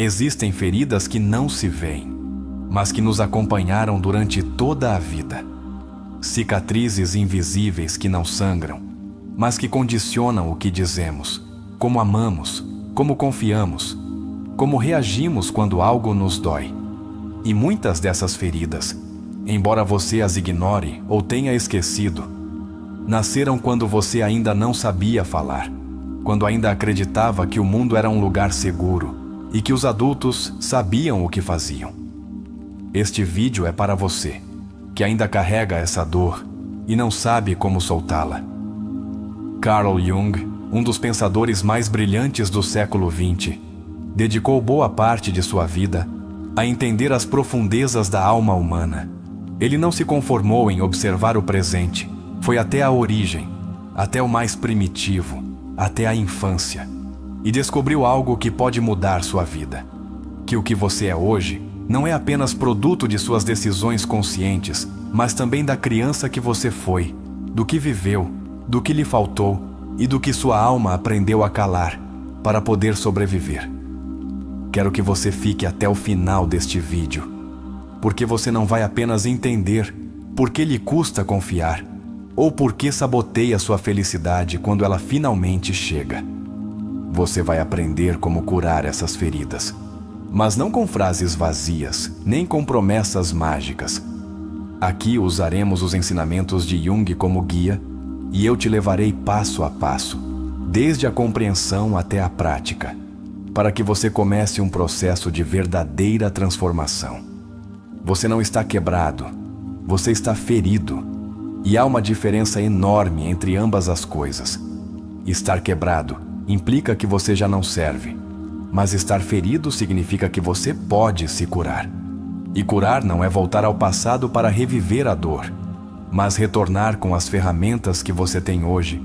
Existem feridas que não se veem, mas que nos acompanharam durante toda a vida. Cicatrizes invisíveis que não sangram, mas que condicionam o que dizemos, como amamos, como confiamos, como reagimos quando algo nos dói. E muitas dessas feridas, embora você as ignore ou tenha esquecido, nasceram quando você ainda não sabia falar, quando ainda acreditava que o mundo era um lugar seguro e que os adultos sabiam o que faziam. Este vídeo é para você, que ainda carrega essa dor e não sabe como soltá-la. Carl Jung, um dos pensadores mais brilhantes do século XX, dedicou boa parte de sua vida a entender as profundezas da alma humana. Ele não se conformou em observar o presente, foi até a origem, até o mais primitivo, até a infância, e descobriu algo que pode mudar sua vida. Que o que você é hoje não é apenas produto de suas decisões conscientes, mas também da criança que você foi, do que viveu, do que lhe faltou e do que sua alma aprendeu a calar para poder sobreviver. Quero que você fique até o final deste vídeo, porque você não vai apenas entender por que lhe custa confiar ou por que saboteia sua felicidade quando ela finalmente chega. Você vai aprender como curar essas feridas, mas não com frases vazias, nem com promessas mágicas. Aqui usaremos os ensinamentos de Jung como guia e eu te levarei passo a passo, desde a compreensão até a prática, para que você comece um processo de verdadeira transformação. Você não está quebrado, você está ferido, e há uma diferença enorme entre ambas as coisas. Estar quebrado implica que você já não serve, mas estar ferido significa que você pode se curar. E curar não é voltar ao passado para reviver a dor, mas retornar com as ferramentas que você tem hoje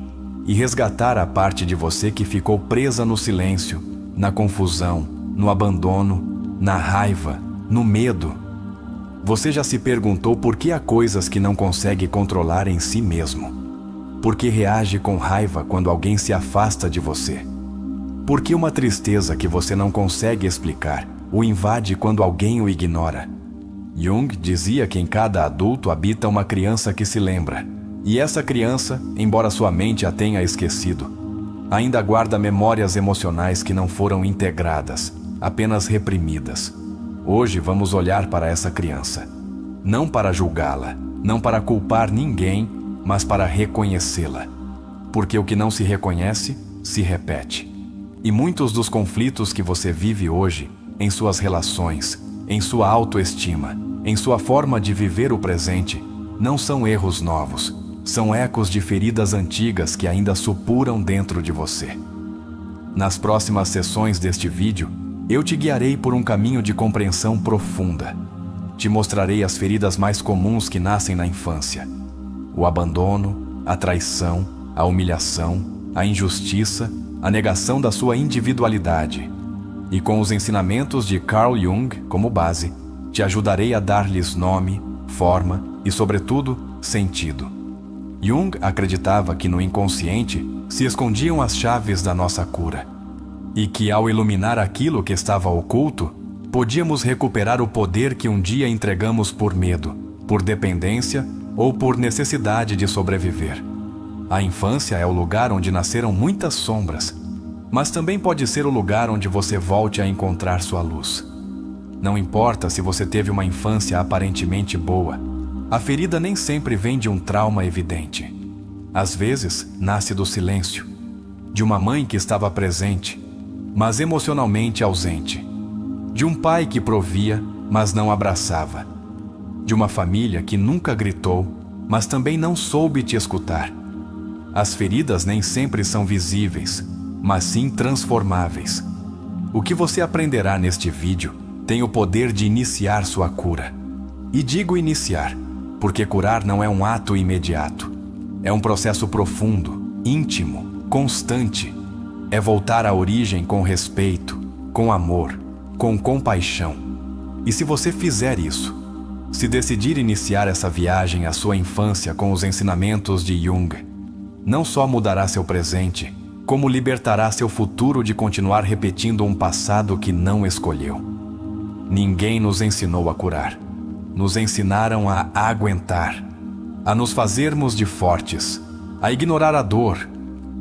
e resgatar a parte de você que ficou presa no silêncio, na confusão, no abandono, na raiva, no medo. Você já se perguntou por que há coisas que não consegue controlar em si mesmo? Por que reage com raiva quando alguém se afasta de você? Por que uma tristeza que você não consegue explicar o invade quando alguém o ignora? Jung dizia que em cada adulto habita uma criança que se lembra, e essa criança, embora sua mente a tenha esquecido, ainda guarda memórias emocionais que não foram integradas, apenas reprimidas. Hoje vamos olhar para essa criança, não para julgá-la, não para culpar ninguém, mas para reconhecê-la. Porque o que não se reconhece, se repete. E muitos dos conflitos que você vive hoje, em suas relações, em sua autoestima, em sua forma de viver o presente, não são erros novos, são ecos de feridas antigas que ainda supuram dentro de você. Nas próximas sessões deste vídeo, eu te guiarei por um caminho de compreensão profunda. Te mostrarei as feridas mais comuns que nascem na infância: o abandono, a traição, a humilhação, a injustiça, a negação da sua individualidade. E com os ensinamentos de Carl Jung como base, te ajudarei a dar-lhes nome, forma e, sobretudo, sentido. Jung acreditava que no inconsciente se escondiam as chaves da nossa cura, e que ao iluminar aquilo que estava oculto, podíamos recuperar o poder que um dia entregamos por medo, por dependência ou por necessidade de sobreviver. A infância é o lugar onde nasceram muitas sombras, mas também pode ser o lugar onde você volte a encontrar sua luz. Não importa se você teve uma infância aparentemente boa, a ferida nem sempre vem de um trauma evidente. Às vezes, nasce do silêncio, de uma mãe que estava presente, mas emocionalmente ausente, de um pai que provia, mas não abraçava, de uma família que nunca gritou, mas também não soube te escutar. As feridas nem sempre são visíveis, mas sim transformáveis. O que você aprenderá neste vídeo tem o poder de iniciar sua cura. E digo iniciar, porque curar não é um ato imediato. É um processo profundo, íntimo, constante. É voltar à origem com respeito, com amor, com compaixão. E se você fizer isso, se decidir iniciar essa viagem à sua infância com os ensinamentos de Jung, não só mudará seu presente, Como libertará seu futuro de continuar repetindo um passado que não escolheu? Ninguém nos ensinou a curar. Nos ensinaram a aguentar, a nos fazermos de fortes, a ignorar a dor,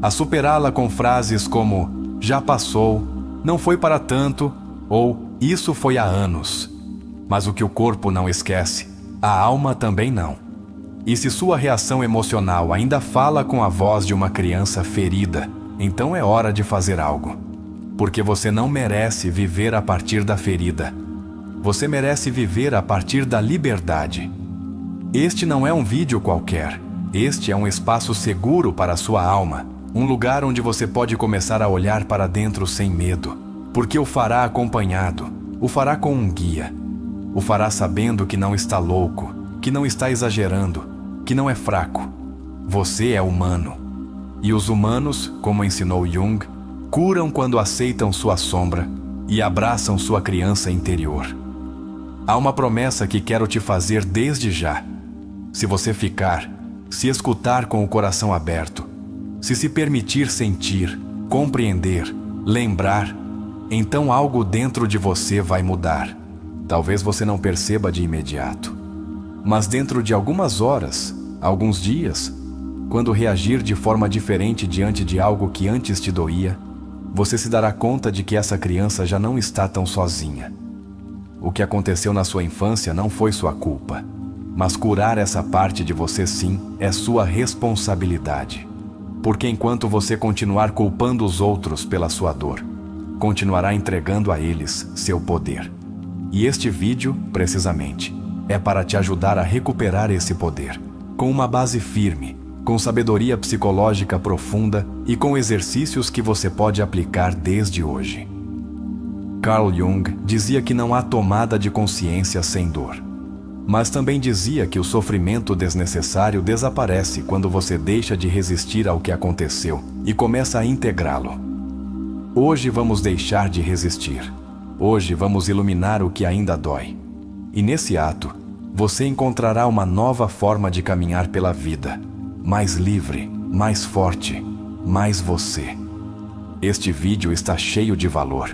a superá-la com frases como "já passou", "não foi para tanto" ou "isso foi há anos". Mas o que o corpo não esquece, a alma também não. E se sua reação emocional ainda fala com a voz de uma criança ferida, então é hora de fazer algo. Porque você não merece viver a partir da ferida. Você merece viver a partir da liberdade. Este não é um vídeo qualquer. Este é um espaço seguro para a sua alma. Um lugar onde você pode começar a olhar para dentro sem medo. Porque o fará acompanhado. O fará com um guia. O fará sabendo que não está louco, que não está exagerando, que não é fraco. Você é humano. E os humanos, como ensinou Jung, curam quando aceitam sua sombra e abraçam sua criança interior. Há uma promessa que quero te fazer desde já. Se você ficar, se escutar com o coração aberto, se permitir sentir, compreender, lembrar, então algo dentro de você vai mudar. Talvez você não perceba de imediato. Mas dentro de algumas horas, alguns dias, quando reagir de forma diferente diante de algo que antes te doía, você se dará conta de que essa criança já não está tão sozinha. O que aconteceu na sua infância não foi sua culpa, mas curar essa parte de você sim é sua responsabilidade. Porque enquanto você continuar culpando os outros pela sua dor, continuará entregando a eles seu poder. E este vídeo, precisamente, é para te ajudar a recuperar esse poder, com uma base firme, com sabedoria psicológica profunda e com exercícios que você pode aplicar desde hoje. Carl Jung dizia que não há tomada de consciência sem dor. Mas também dizia que o sofrimento desnecessário desaparece quando você deixa de resistir ao que aconteceu e começa a integrá-lo. Hoje vamos deixar de resistir. Hoje vamos iluminar o que ainda dói. E nesse ato, você encontrará uma nova forma de caminhar pela vida. Mais livre, mais forte, mais você. Este vídeo está cheio de valor.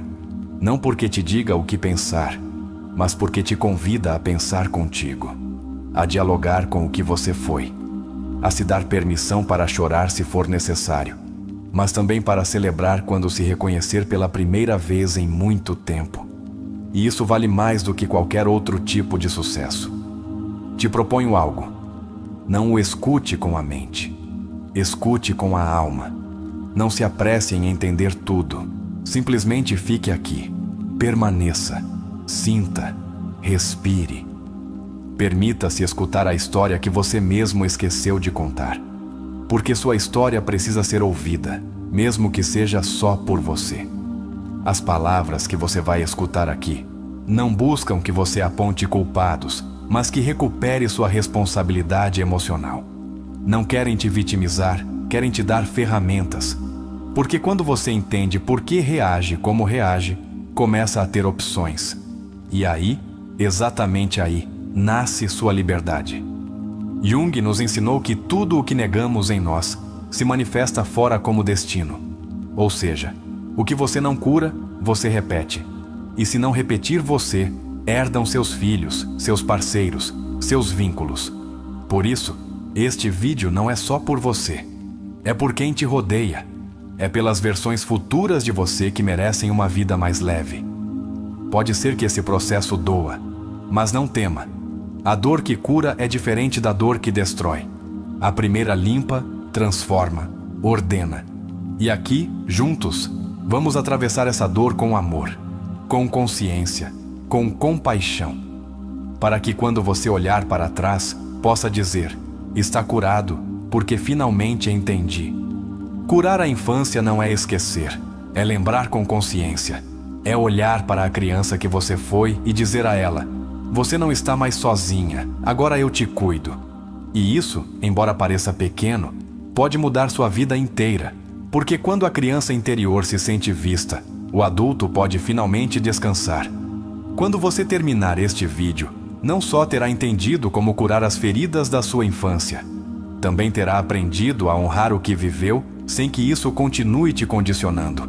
Não porque te diga o que pensar, mas porque te convida a pensar contigo, a dialogar com o que você foi, a se dar permissão para chorar se for necessário, mas também para celebrar quando se reconhecer pela primeira vez em muito tempo. E isso vale mais do que qualquer outro tipo de sucesso. Te proponho algo. Não o escute com a mente. Escute com a alma. Não se apresse em entender tudo. Simplesmente fique aqui. Permaneça. Sinta. Respire. Permita-se escutar a história que você mesmo esqueceu de contar. Porque sua história precisa ser ouvida, mesmo que seja só por você. As palavras que você vai escutar aqui não buscam que você aponte culpados, mas que recupere sua responsabilidade emocional. Não querem te vitimizar, querem te dar ferramentas. Porque quando você entende por que reage como reage, começa a ter opções. E aí, exatamente aí, nasce sua liberdade. Jung nos ensinou que tudo o que negamos em nós se manifesta fora como destino. Ou seja, o que você não cura, você repete. E se não repetir você, herdam seus filhos, seus parceiros, seus vínculos. Por isso, este vídeo não é só por você. É por quem te rodeia. É pelas versões futuras de você que merecem uma vida mais leve. Pode ser que esse processo doa, mas não tema. A dor que cura é diferente da dor que destrói. A primeira limpa, transforma, ordena. E aqui, juntos, vamos atravessar essa dor com amor, com consciência, com compaixão, para que quando você olhar para trás, possa dizer: está curado, porque finalmente entendi. Curar a infância não é esquecer, é lembrar com consciência, é olhar para a criança que você foi e dizer a ela: você não está mais sozinha, agora eu te cuido. E isso, embora pareça pequeno, pode mudar sua vida inteira, porque quando a criança interior se sente vista, o adulto pode finalmente descansar. Quando você terminar este vídeo, não só terá entendido como curar as feridas da sua infância, também terá aprendido a honrar o que viveu sem que isso continue te condicionando.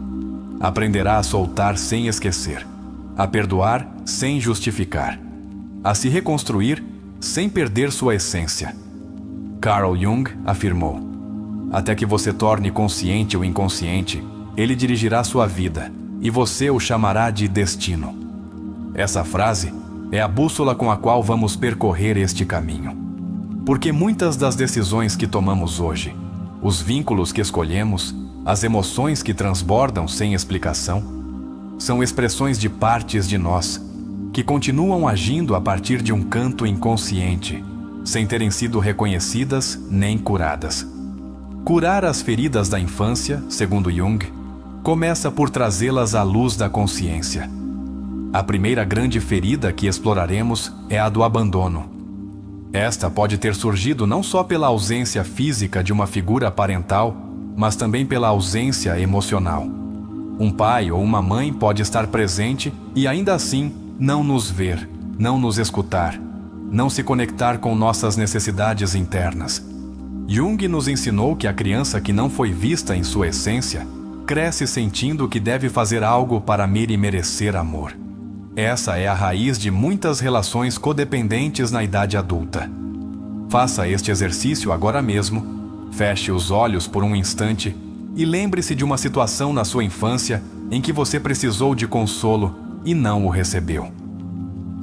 Aprenderá a soltar sem esquecer, a perdoar sem justificar, a se reconstruir sem perder sua essência. Carl Jung afirmou: até que você torne consciente o inconsciente, ele dirigirá sua vida e você o chamará de destino. Essa frase é a bússola com a qual vamos percorrer este caminho. Porque muitas das decisões que tomamos hoje, os vínculos que escolhemos, as emoções que transbordam sem explicação, são expressões de partes de nós que continuam agindo a partir de um canto inconsciente, sem terem sido reconhecidas nem curadas. Curar as feridas da infância, segundo Jung, começa por trazê-las à luz da consciência. A primeira grande ferida que exploraremos é a do abandono. Esta pode ter surgido não só pela ausência física de uma figura parental, mas também pela ausência emocional. Um pai ou uma mãe pode estar presente e ainda assim não nos ver, não nos escutar, não se conectar com nossas necessidades internas. Jung nos ensinou que a criança que não foi vista em sua essência cresce sentindo que deve fazer algo para merecer amor. Essa é a raiz de muitas relações codependentes na idade adulta. Faça este exercício agora mesmo, feche os olhos por um instante e lembre-se de uma situação na sua infância em que você precisou de consolo e não o recebeu.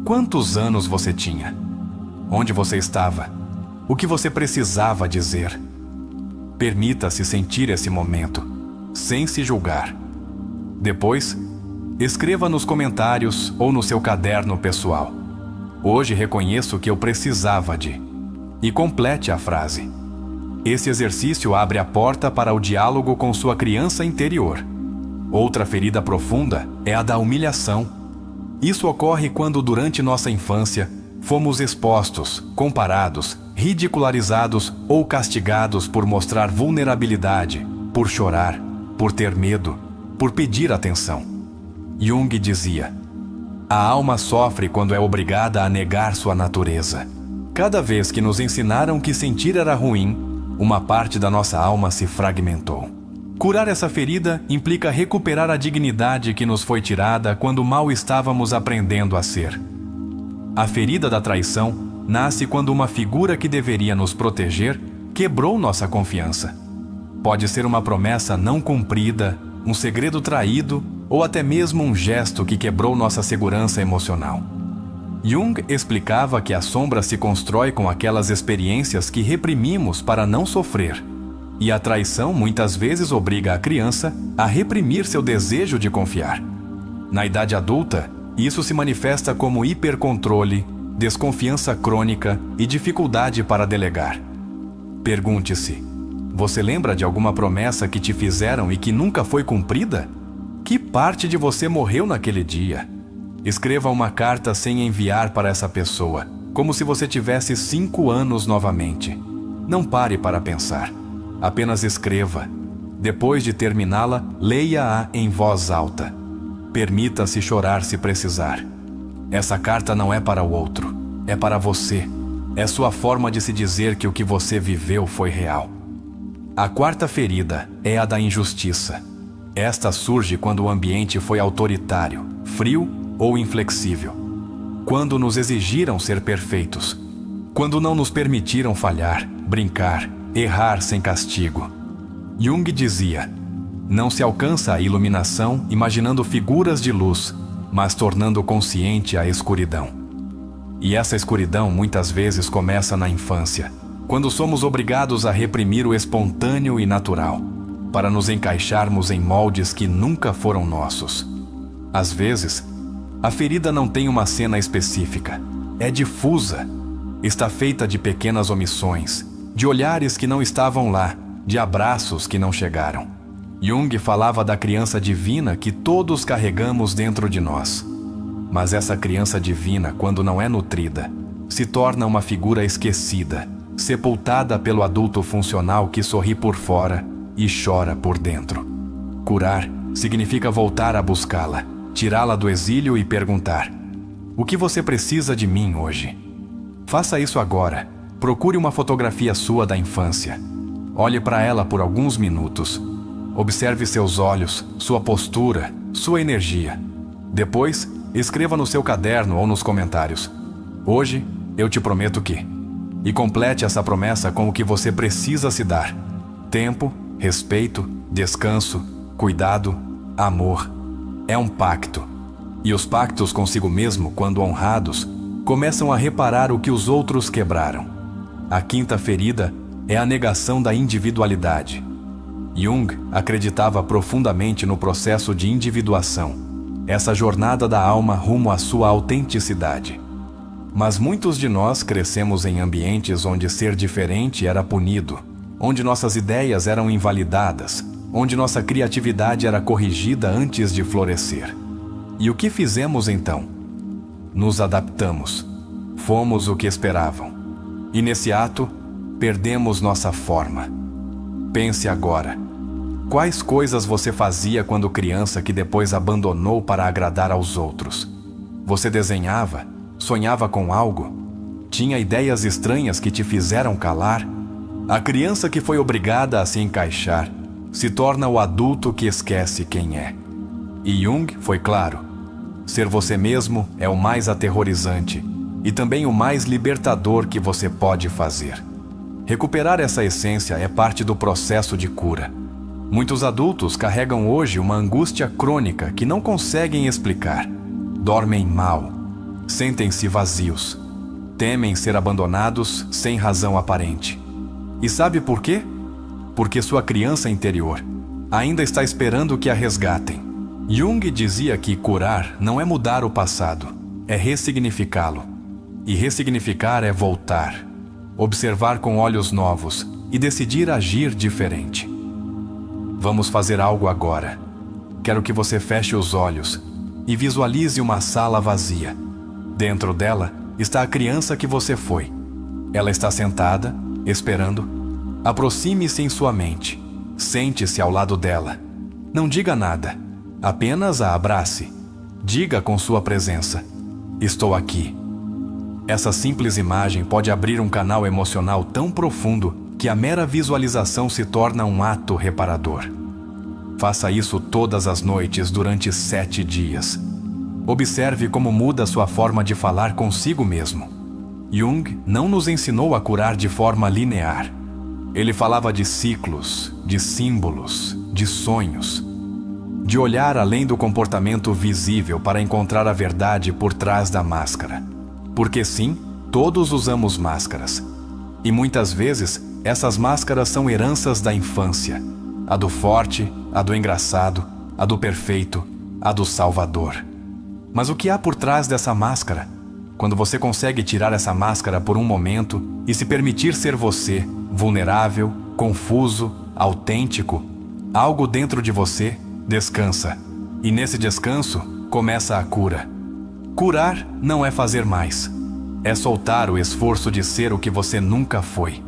Quantos anos você tinha? Onde você estava? O que você precisava dizer? Permita-se sentir esse momento, sem se julgar. Depois, escreva nos comentários ou no seu caderno pessoal: hoje reconheço que eu precisava de... E complete a frase. Esse exercício abre a porta para o diálogo com sua criança interior. Outra ferida profunda é a da humilhação. Isso ocorre quando, durante nossa infância, fomos expostos, comparados, ridicularizados ou castigados por mostrar vulnerabilidade, por chorar, por ter medo, por pedir atenção. Jung dizia: a alma sofre quando é obrigada a negar sua natureza. Cada vez que nos ensinaram que sentir era ruim, uma parte da nossa alma se fragmentou. Curar essa ferida implica recuperar a dignidade que nos foi tirada quando mal estávamos aprendendo a ser. A ferida da traição nasce quando uma figura que deveria nos proteger quebrou nossa confiança. Pode ser uma promessa não cumprida, um segredo traído ou até mesmo um gesto que quebrou nossa segurança emocional. Jung explicava que a sombra se constrói com aquelas experiências que reprimimos para não sofrer. E a traição muitas vezes obriga a criança a reprimir seu desejo de confiar. Na idade adulta, isso se manifesta como hipercontrole, desconfiança crônica e dificuldade para delegar. Pergunte-se: você lembra de alguma promessa que te fizeram e que nunca foi cumprida? Que parte de você morreu naquele dia? Escreva uma carta sem enviar para essa pessoa, como se você tivesse 5 anos novamente. Não pare para pensar. Apenas escreva. Depois de terminá-la, leia-a em voz alta. Permita-se chorar se precisar. Essa carta não é para o outro, é para você. É sua forma de se dizer que o que você viveu foi real. A quarta ferida é a da injustiça. Esta surge quando o ambiente foi autoritário, frio ou inflexível. Quando nos exigiram ser perfeitos. Quando não nos permitiram falhar, brincar, errar sem castigo. Jung dizia: não se alcança a iluminação imaginando figuras de luz, mas tornando consciente a escuridão. E essa escuridão muitas vezes começa na infância, quando somos obrigados a reprimir o espontâneo e natural, para nos encaixarmos em moldes que nunca foram nossos. Às vezes, a ferida não tem uma cena específica, é difusa, está feita de pequenas omissões, de olhares que não estavam lá, de abraços que não chegaram. Jung falava da criança divina que todos carregamos dentro de nós. Mas essa criança divina, quando não é nutrida, se torna uma figura esquecida, sepultada pelo adulto funcional que sorri por fora e chora por dentro. Curar significa voltar a buscá-la, tirá-la do exílio e perguntar: o que você precisa de mim hoje? Faça isso agora. Procure uma fotografia sua da infância. Olhe para ela por alguns minutos. Observe seus olhos, sua postura, sua energia. Depois, escreva no seu caderno ou nos comentários: hoje, eu te prometo que... E complete essa promessa com o que você precisa se dar: tempo, respeito, descanso, cuidado, amor. É um pacto. E os pactos consigo mesmo, quando honrados, começam a reparar o que os outros quebraram. A quinta ferida é a negação da individualidade. Jung acreditava profundamente no processo de individuação, essa jornada da alma rumo à sua autenticidade. Mas muitos de nós crescemos em ambientes onde ser diferente era punido, onde nossas ideias eram invalidadas, onde nossa criatividade era corrigida antes de florescer. E o que fizemos então? Nos adaptamos. Fomos o que esperavam. E nesse ato, perdemos nossa forma. Pense agora. Quais coisas você fazia quando criança que depois abandonou para agradar aos outros? Você desenhava? Sonhava com algo? Tinha ideias estranhas que te fizeram calar? A criança que foi obrigada a se encaixar se torna o adulto que esquece quem é. E Jung foi claro: ser você mesmo é o mais aterrorizante e também o mais libertador que você pode fazer. Recuperar essa essência é parte do processo de cura. Muitos adultos carregam hoje uma angústia crônica que não conseguem explicar. Dormem mal, sentem-se vazios, temem ser abandonados sem razão aparente. E sabe por quê? Porque sua criança interior ainda está esperando que a resgatem. Jung dizia que curar não é mudar o passado, é ressignificá-lo. E ressignificar é voltar, observar com olhos novos e decidir agir diferente. Vamos fazer algo agora. Quero que você feche os olhos e visualize uma sala vazia. Dentro dela está a criança que você foi. Ela está sentada, esperando. Aproxime-se em sua mente. Sente-se ao lado dela. Não diga nada. Apenas a abrace. Diga com sua presença: estou aqui. Essa simples imagem pode abrir um canal emocional tão profundo que a mera visualização se torna um ato reparador. Faça isso todas as noites durante 7 dias. Observe como muda sua forma de falar consigo mesmo. Jung não nos ensinou a curar de forma linear. Ele falava de ciclos, de símbolos, de sonhos, de olhar além do comportamento visível para encontrar a verdade por trás da máscara. Porque sim, todos usamos máscaras. E muitas vezes, essas máscaras são heranças da infância. A do forte, a do engraçado, a do perfeito, a do salvador. Mas o que há por trás dessa máscara? Quando você consegue tirar essa máscara por um momento e se permitir ser você, vulnerável, confuso, autêntico, algo dentro de você descansa. E nesse descanso, começa a cura. Curar não é fazer mais. É soltar o esforço de ser o que você nunca foi.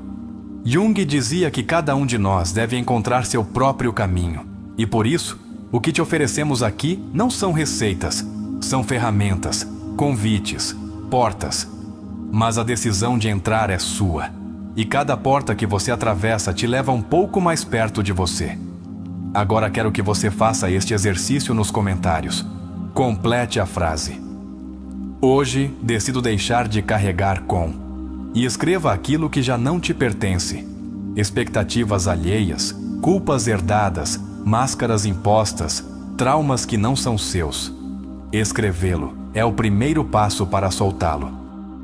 Jung dizia que cada um de nós deve encontrar seu próprio caminho. E por isso, o que te oferecemos aqui não são receitas, são ferramentas, convites, portas. Mas a decisão de entrar é sua. E cada porta que você atravessa te leva um pouco mais perto de você. Agora quero que você faça este exercício nos comentários. Complete a frase: hoje decido deixar de carregar com. E escreva aquilo que já não te pertence. Expectativas alheias, culpas herdadas, máscaras impostas, traumas que não são seus. Escrevê-lo é o primeiro passo para soltá-lo.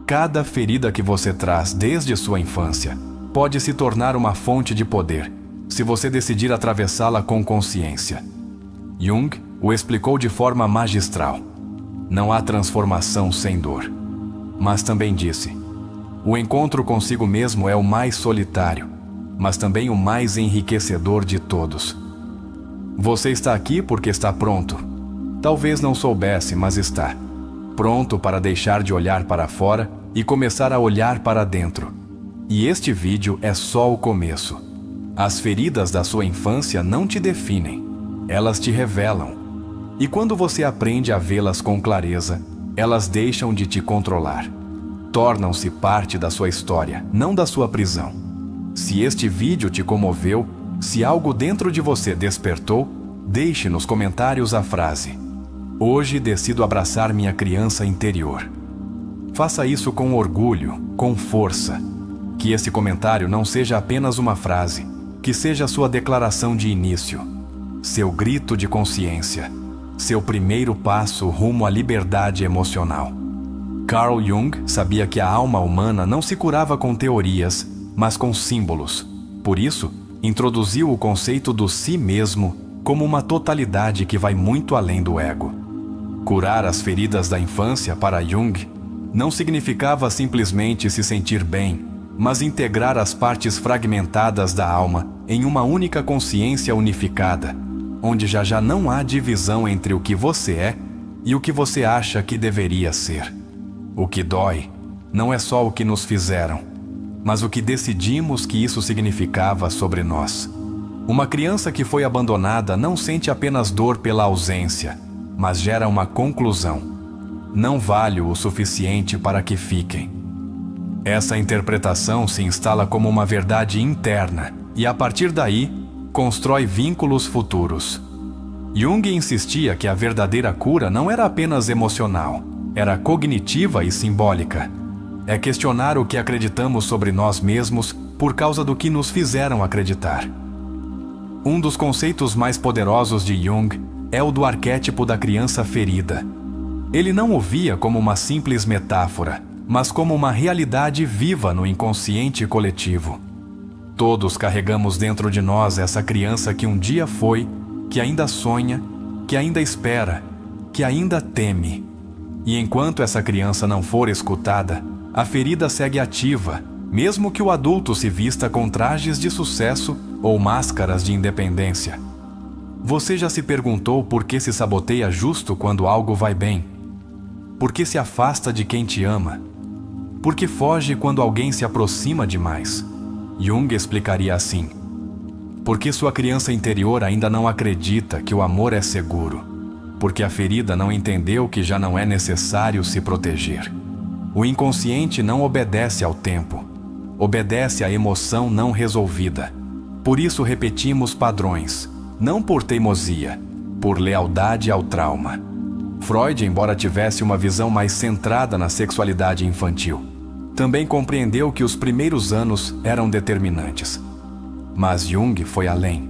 Cada ferida que você traz desde sua infância pode se tornar uma fonte de poder, se você decidir atravessá-la com consciência. Jung o explicou de forma magistral. Não há transformação sem dor. Mas também disse: o encontro consigo mesmo é o mais solitário, mas também o mais enriquecedor de todos. Você está aqui porque está pronto. Talvez não soubesse, mas está. Pronto para deixar de olhar para fora e começar a olhar para dentro. E este vídeo é só o começo. As feridas da sua infância não te definem. Elas te revelam. E quando você aprende a vê-las com clareza, elas deixam de te controlar. Tornam-se parte da sua história, não da sua prisão. Se este vídeo te comoveu, se algo dentro de você despertou, deixe nos comentários a frase: "Hoje decido abraçar minha criança interior". Faça isso com orgulho, com força. Que esse comentário não seja apenas uma frase, que seja sua declaração de início, seu grito de consciência, seu primeiro passo rumo à liberdade emocional. Carl Jung sabia que a alma humana não se curava com teorias, mas com símbolos. Por isso, introduziu o conceito do si mesmo como uma totalidade que vai muito além do ego. Curar as feridas da infância para Jung não significava simplesmente se sentir bem, mas integrar as partes fragmentadas da alma em uma única consciência unificada, onde já não há divisão entre o que você é e o que você acha que deveria ser. O que dói não é só o que nos fizeram, mas o que decidimos que isso significava sobre nós. Uma criança que foi abandonada não sente apenas dor pela ausência, mas gera uma conclusão: não valho o suficiente para que fiquem. Essa interpretação se instala como uma verdade interna e, a partir daí, constrói vínculos futuros. Jung insistia que a verdadeira cura não era apenas emocional, era cognitiva e simbólica. É questionar o que acreditamos sobre nós mesmos por causa do que nos fizeram acreditar. Um dos conceitos mais poderosos de Jung é o do arquétipo da criança ferida. Ele não o via como uma simples metáfora, mas como uma realidade viva no inconsciente coletivo. Todos carregamos dentro de nós essa criança que um dia foi, que ainda sonha, que ainda espera, que ainda teme. E enquanto essa criança não for escutada, a ferida segue ativa, mesmo que o adulto se vista com trajes de sucesso ou máscaras de independência. Você já se perguntou por que se saboteia justo quando algo vai bem? Por que se afasta de quem te ama? Por que foge quando alguém se aproxima demais? Jung explicaria assim: porque sua criança interior ainda não acredita que o amor é seguro. Porque a ferida não entendeu que já não é necessário se proteger. O inconsciente não obedece ao tempo, obedece à emoção não resolvida. Por isso repetimos padrões, não por teimosia, por lealdade ao trauma. Freud, embora tivesse uma visão mais centrada na sexualidade infantil, também compreendeu que os primeiros anos eram determinantes. Mas Jung foi além.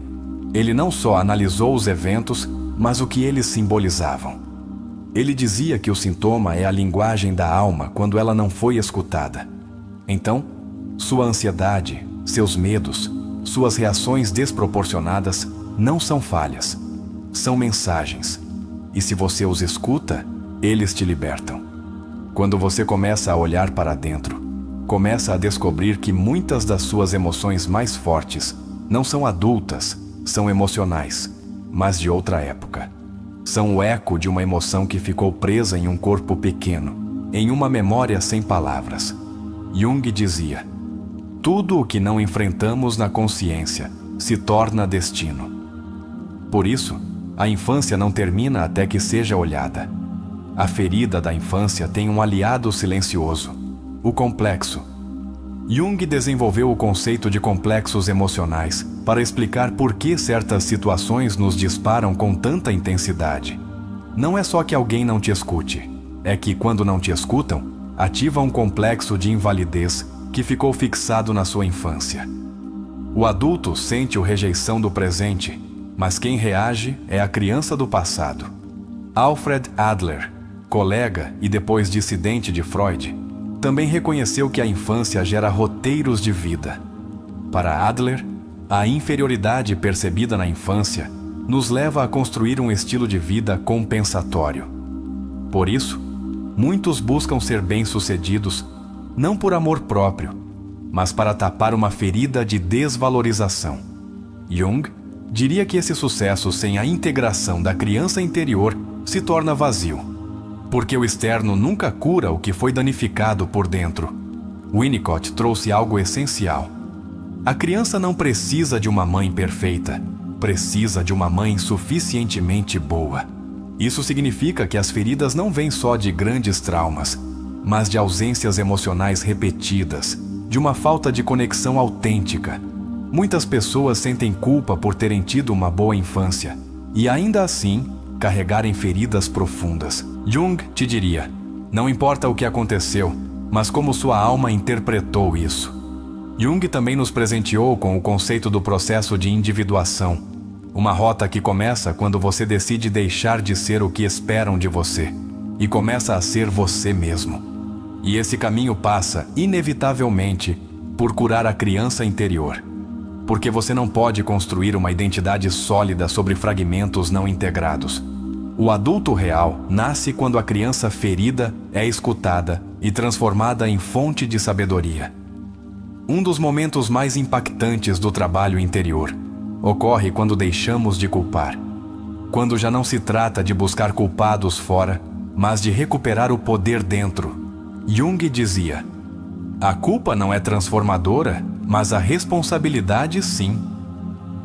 Ele não só analisou os eventos, mas o que eles simbolizavam. Ele dizia que o sintoma é a linguagem da alma quando ela não foi escutada. Então, sua ansiedade, seus medos, suas reações desproporcionadas não são falhas, são mensagens. E se você os escuta, eles te libertam. Quando você começa a olhar para dentro, começa a descobrir que muitas das suas emoções mais fortes não são adultas, são emocionais, mas de outra época. São o eco de uma emoção que ficou presa em um corpo pequeno, em uma memória sem palavras. Jung dizia: tudo o que não enfrentamos na consciência se torna destino. Por isso, a infância não termina até que seja olhada. A ferida da infância tem um aliado silencioso: o complexo. Jung desenvolveu o conceito de complexos emocionais para explicar por que certas situações nos disparam com tanta intensidade. Não é só que alguém não te escute, é que, quando não te escutam, ativa um complexo de invalidez que ficou fixado na sua infância. O adulto sente a rejeição do presente, mas quem reage é a criança do passado. Alfred Adler, colega e depois dissidente de Freud, também reconheceu que a infância gera roteiros de vida. Para Adler, a inferioridade percebida na infância nos leva a construir um estilo de vida compensatório. Por isso, muitos buscam ser bem-sucedidos não por amor próprio, mas para tapar uma ferida de desvalorização. Jung diria que esse sucesso sem a integração da criança interior se torna vazio, porque o externo nunca cura o que foi danificado por dentro. Winnicott trouxe algo essencial. A criança não precisa de uma mãe perfeita, precisa de uma mãe suficientemente boa. Isso significa que as feridas não vêm só de grandes traumas, mas de ausências emocionais repetidas, de uma falta de conexão autêntica. Muitas pessoas sentem culpa por terem tido uma boa infância e, ainda assim, carregarem feridas profundas. Jung te diria: não importa o que aconteceu, mas como sua alma interpretou isso. Jung também nos presenteou com o conceito do processo de individuação, uma rota que começa quando você decide deixar de ser o que esperam de você e começa a ser você mesmo. E esse caminho passa, inevitavelmente, por curar a criança interior. Porque você não pode construir uma identidade sólida sobre fragmentos não integrados. O adulto real nasce quando a criança ferida é escutada e transformada em fonte de sabedoria. Um dos momentos mais impactantes do trabalho interior ocorre quando deixamos de culpar. Quando já não se trata de buscar culpados fora, mas de recuperar o poder dentro. Jung dizia: a culpa não é transformadora, mas a responsabilidade sim.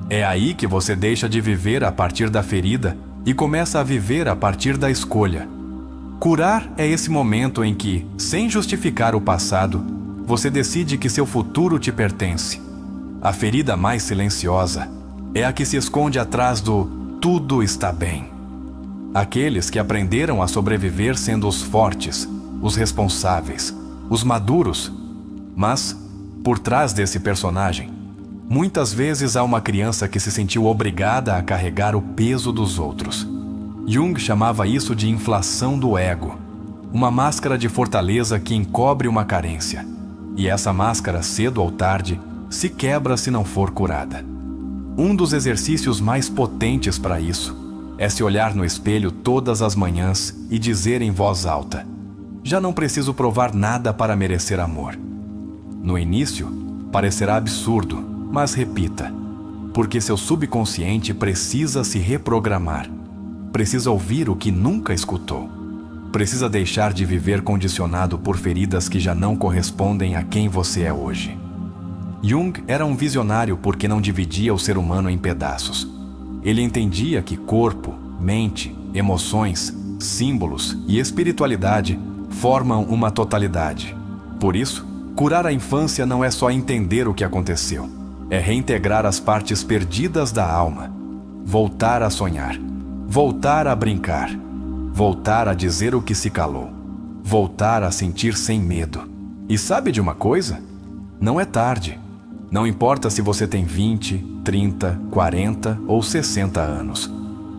É aí que você deixa de viver a partir da ferida e começa a viver a partir da escolha. Curar é esse momento em que, sem justificar o passado, você decide que seu futuro te pertence. A ferida mais silenciosa é a que se esconde atrás do "tudo está bem". Aqueles que aprenderam a sobreviver sendo os fortes, os responsáveis, os maduros. Mas, por trás desse personagem, muitas vezes há uma criança que se sentiu obrigada a carregar o peso dos outros. Jung chamava isso de inflação do ego, uma máscara de fortaleza que encobre uma carência. E essa máscara, cedo ou tarde, se quebra se não for curada. Um dos exercícios mais potentes para isso é se olhar no espelho todas as manhãs e dizer em voz alta: já não preciso provar nada para merecer amor. No início, parecerá absurdo, mas repita, porque seu subconsciente precisa se reprogramar. Precisa ouvir o que nunca escutou. Precisa deixar de viver condicionado por feridas que já não correspondem a quem você é hoje. Jung era um visionário porque não dividia o ser humano em pedaços. Ele entendia que corpo, mente, emoções, símbolos e espiritualidade formam uma totalidade. Por isso, curar a infância não é só entender o que aconteceu, é reintegrar as partes perdidas da alma, voltar a sonhar, voltar a brincar, voltar a dizer o que se calou, voltar a sentir sem medo. E sabe de uma coisa? Não é tarde. Não importa se você tem 20, 30, 40 ou 60 anos.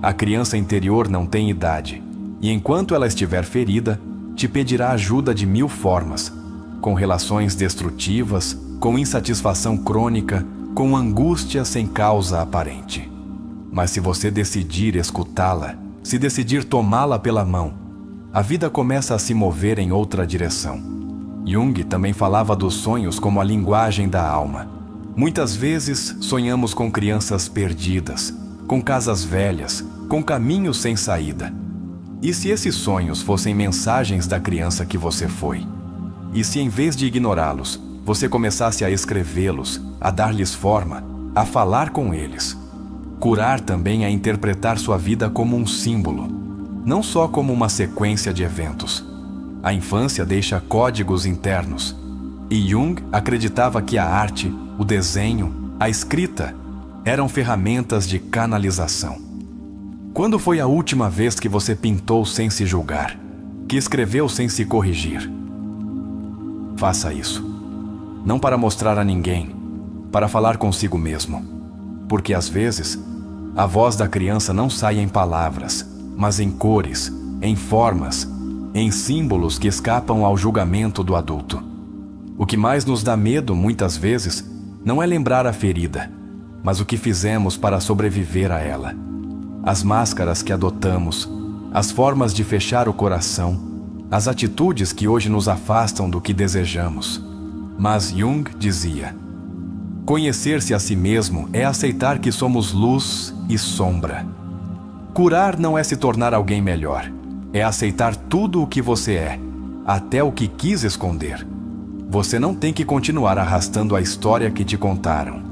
A criança interior não tem idade, e enquanto ela estiver ferida, te pedirá ajuda de 1000 formas, com relações destrutivas, com insatisfação crônica, com angústia sem causa aparente. Mas se você decidir escutá-la, se decidir tomá-la pela mão, a vida começa a se mover em outra direção. Jung também falava dos sonhos como a linguagem da alma. Muitas vezes sonhamos com crianças perdidas, com casas velhas, com caminhos sem saída. E se esses sonhos fossem mensagens da criança que você foi? E se em vez de ignorá-los, você começasse a escrevê-los, a dar-lhes forma, a falar com eles? Curar também é interpretar sua vida como um símbolo, não só como uma sequência de eventos. A infância deixa códigos internos. E Jung acreditava que a arte, o desenho, a escrita eram ferramentas de canalização. Quando foi a última vez que você pintou sem se julgar, que escreveu sem se corrigir? Faça isso. Não para mostrar a ninguém, para falar consigo mesmo. Porque às vezes, a voz da criança não sai em palavras, mas em cores, em formas, em símbolos que escapam ao julgamento do adulto. O que mais nos dá medo, muitas vezes, não é lembrar a ferida, mas o que fizemos para sobreviver a ela. As máscaras que adotamos, as formas de fechar o coração, as atitudes que hoje nos afastam do que desejamos. Mas Jung dizia: conhecer-se a si mesmo é aceitar que somos luz e sombra. Curar não é se tornar alguém melhor, é aceitar tudo o que você é, até o que quis esconder. Você não tem que continuar arrastando a história que te contaram.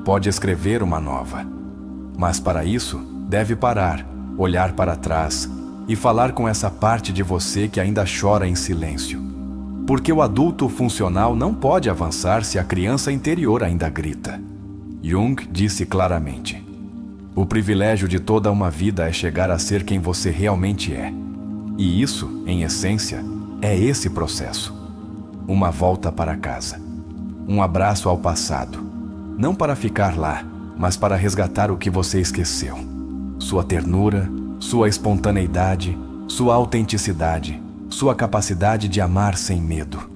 Pode escrever uma nova. Mas para isso, deve parar, olhar para trás e falar com essa parte de você que ainda chora em silêncio. porque o adulto funcional não pode avançar se a criança interior ainda grita. Jung disse claramente: o privilégio de toda uma vida é chegar a ser quem você realmente é. E isso, em essência, é esse processo. Uma volta para casa. Um abraço ao passado. Não para ficar lá, mas para resgatar o que você esqueceu. Sua ternura, sua espontaneidade, sua autenticidade, sua capacidade de amar sem medo.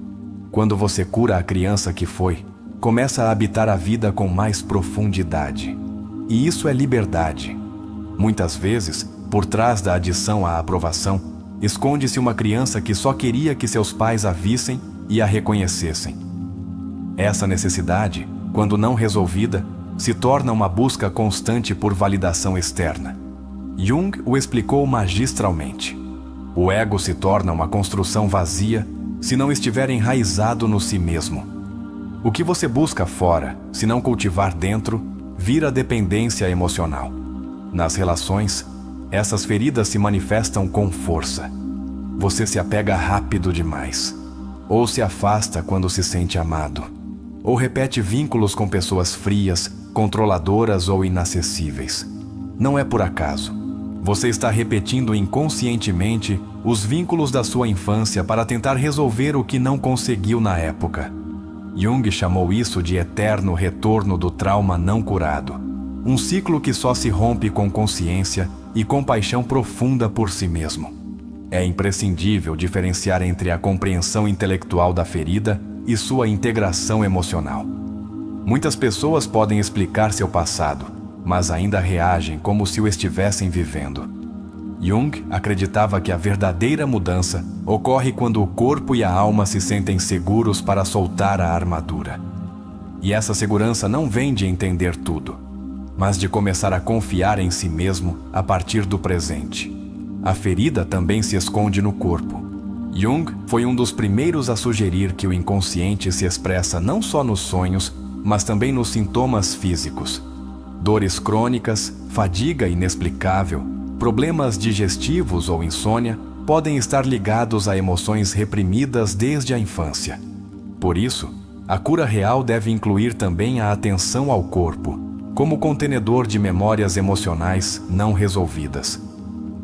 Quando você cura a criança que foi, começa a habitar a vida com mais profundidade. E isso é liberdade. Muitas vezes, por trás da adição à aprovação, esconde-se uma criança que só queria que seus pais a vissem e a reconhecessem. Essa necessidade, quando não resolvida, se torna uma busca constante por validação externa. Jung o explicou magistralmente. O ego se torna uma construção vazia se não estiver enraizado no si mesmo. O que você busca fora, se não cultivar dentro, vira dependência emocional. Nas relações, essas feridas se manifestam com força. Você se apega rápido demais, ou se afasta quando se sente amado, ou repete vínculos com pessoas frias, controladoras ou inacessíveis. Não é por acaso. Você está repetindo inconscientemente os vínculos da sua infância para tentar resolver o que não conseguiu na época. Jung chamou isso de eterno retorno do trauma não curado, um ciclo que só se rompe com consciência e compaixão profunda por si mesmo. É imprescindível diferenciar entre a compreensão intelectual da ferida e sua integração emocional. Muitas pessoas podem explicar seu passado, mas ainda reagem como se o estivessem vivendo. Jung acreditava que a verdadeira mudança ocorre quando o corpo e a alma se sentem seguros para soltar a armadura. E essa segurança não vem de entender tudo, mas de começar a confiar em si mesmo a partir do presente. A ferida também se esconde no corpo. Jung foi um dos primeiros a sugerir que o inconsciente se expressa não só nos sonhos, mas também nos sintomas físicos. Dores crônicas, fadiga inexplicável, problemas digestivos ou insônia podem estar ligados a emoções reprimidas desde a infância. Por isso, a cura real deve incluir também a atenção ao corpo, como contenedor de memórias emocionais não resolvidas.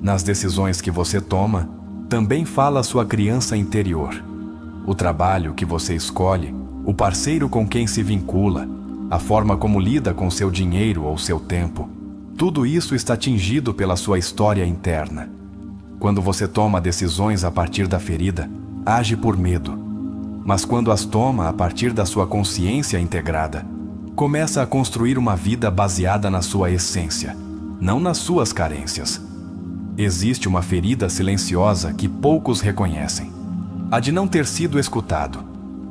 Nas decisões que você toma, também fala sua criança interior. O trabalho que você escolhe, o parceiro com quem se vincula, a forma como lida com seu dinheiro ou seu tempo, tudo isso está tingido pela sua história interna. Quando você toma decisões a partir da ferida, age por medo. Mas quando as toma a partir da sua consciência integrada, começa a construir uma vida baseada na sua essência, não nas suas carências. Existe uma ferida silenciosa que poucos reconhecem: a de não ter sido escutado.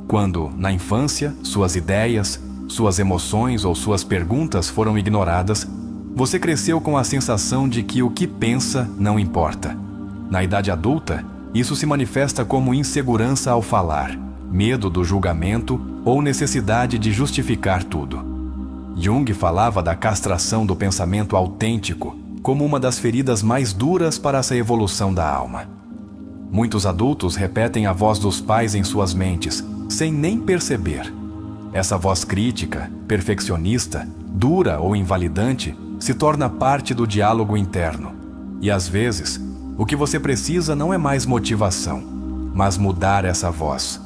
Quando, na infância, suas ideias, suas emoções ou suas perguntas foram ignoradas, você cresceu com a sensação de que o que pensa não importa. Na idade adulta, isso se manifesta como insegurança ao falar, medo do julgamento ou necessidade de justificar tudo. Jung falava da castração do pensamento autêntico como uma das feridas mais duras para essa evolução da alma. Muitos adultos repetem a voz dos pais em suas mentes, sem nem perceber. Essa voz crítica, perfeccionista, dura ou invalidante se torna parte do diálogo interno. E às vezes, o que você precisa não é mais motivação, mas mudar essa voz.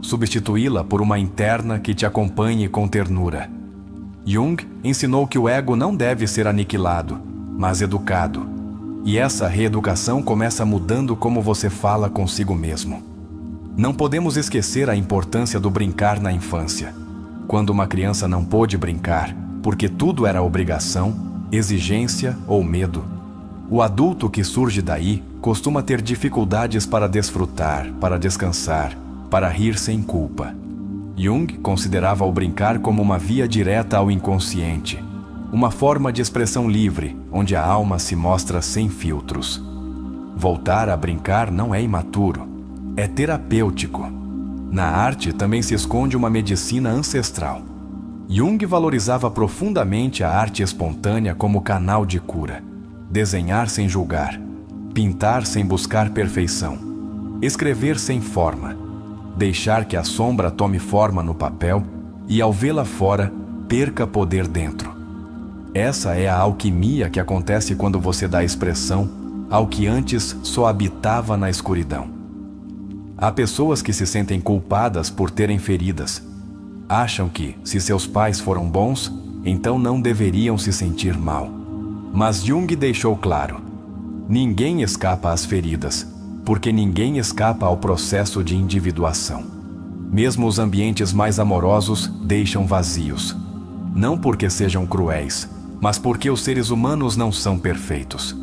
Substituí-la por uma interna que te acompanhe com ternura. Jung ensinou que o ego não deve ser aniquilado, mas educado. E essa reeducação começa mudando como você fala consigo mesmo. Não podemos esquecer a importância do brincar na infância. Quando uma criança não pôde brincar, porque tudo era obrigação, exigência ou medo, o adulto que surge daí costuma ter dificuldades para desfrutar, para descansar, para rir sem culpa. Jung considerava o brincar como uma via direta ao inconsciente, uma forma de expressão livre, onde a alma se mostra sem filtros. Voltar a brincar não é imaturo, é terapêutico. Na arte também se esconde uma medicina ancestral. Jung valorizava profundamente a arte espontânea como canal de cura. Desenhar sem julgar, pintar sem buscar perfeição, escrever sem forma. deixar que a sombra tome forma no papel e, ao vê-la fora, perca poder dentro. Essa é a alquimia que acontece quando você dá expressão ao que antes só habitava na escuridão. Há pessoas que se sentem culpadas por terem feridas. Acham que, se seus pais foram bons, então não deveriam se sentir mal. Mas Jung deixou claro: ninguém escapa às feridas, porque ninguém escapa ao processo de individuação. Mesmo os ambientes mais amorosos deixam vazios. Não porque sejam cruéis, mas porque os seres humanos não são perfeitos.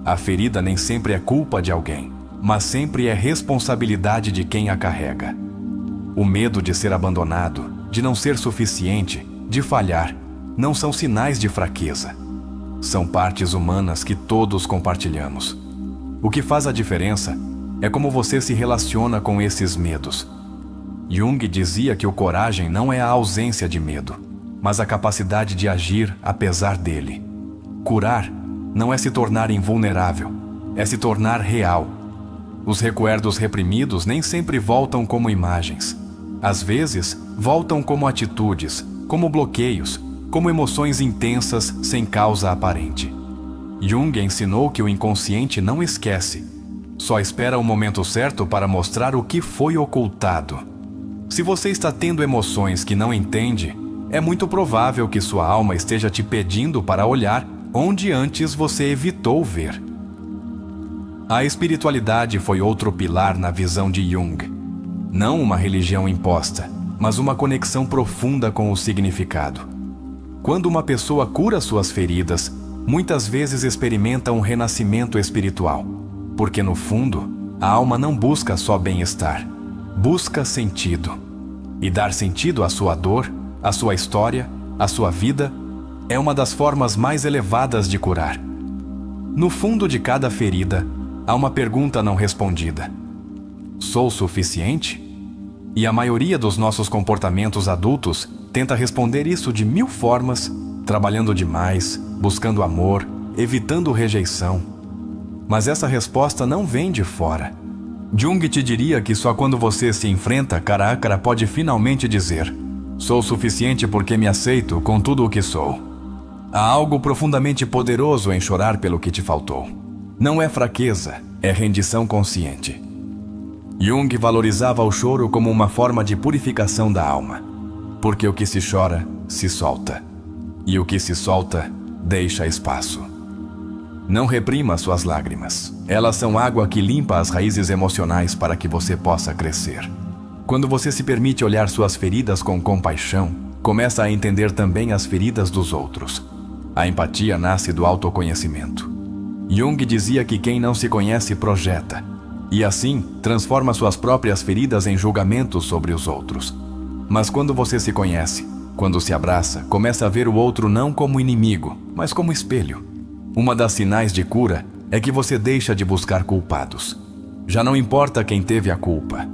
A ferida nem sempre é culpa de alguém, mas sempre é responsabilidade de quem a carrega. O medo de ser abandonado, de não ser suficiente, de falhar, não são sinais de fraqueza. São partes humanas que todos compartilhamos. O que faz a diferença é como você se relaciona com esses medos. Jung dizia que o coragem não é a ausência de medo, mas a capacidade de agir apesar dele. Curar não é se tornar invulnerável, é se tornar real. Os recuerdos reprimidos nem sempre voltam como imagens. Às vezes, voltam como atitudes, como bloqueios, como emoções intensas sem causa aparente. Jung ensinou que o inconsciente não esquece, só espera o momento certo para mostrar o que foi ocultado. Se você está tendo emoções que não entende, é muito provável que sua alma esteja te pedindo para olhar onde antes você evitou ver. A espiritualidade foi outro pilar na visão de Jung. Não uma religião imposta, mas uma conexão profunda com o significado. Quando uma pessoa cura suas feridas, muitas vezes experimenta um renascimento espiritual, porque no fundo, a alma não busca só bem-estar, busca sentido. E dar sentido à sua dor, à sua história, à sua vida, é uma das formas mais elevadas de curar. No fundo de cada ferida, há uma pergunta não respondida: sou suficiente? E a maioria dos nossos comportamentos adultos tenta responder isso de 1000 formas, trabalhando demais, buscando amor, evitando rejeição. Mas essa resposta não vem de fora. Jung te diria que só quando você se enfrenta cara a cara pode finalmente dizer: sou suficiente porque me aceito com tudo o que sou. Há algo profundamente poderoso em chorar pelo que te faltou. Não é fraqueza, é rendição consciente. Jung valorizava o choro como uma forma de purificação da alma, porque o que se chora, se solta, e o que se solta, deixa espaço. Não reprima suas lágrimas. Elas são água que limpa as raízes emocionais para que você possa crescer. Quando você se permite olhar suas feridas com compaixão, começa a entender também as feridas dos outros. A empatia nasce do autoconhecimento. Jung dizia que quem não se conhece projeta, e assim transforma suas próprias feridas em julgamentos sobre os outros. Mas quando você se conhece, quando se abraça, começa a ver o outro não como inimigo, mas como espelho. Uma das sinais de cura é que você deixa de buscar culpados. Já não importa quem teve a culpa.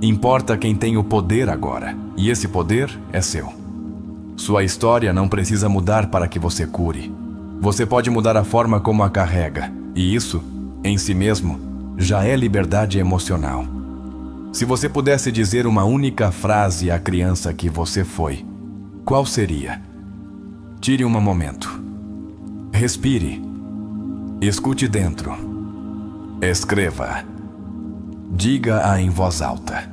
Importa quem tem o poder agora, e esse poder é seu. Sua história não precisa mudar para que você cure. Você pode mudar a forma como a carrega, e isso, em si mesmo, já é liberdade emocional. Se você pudesse dizer uma única frase à criança que você foi, qual seria? Tire um momento. Respire. Escute dentro. Escreva. Diga-a em voz alta.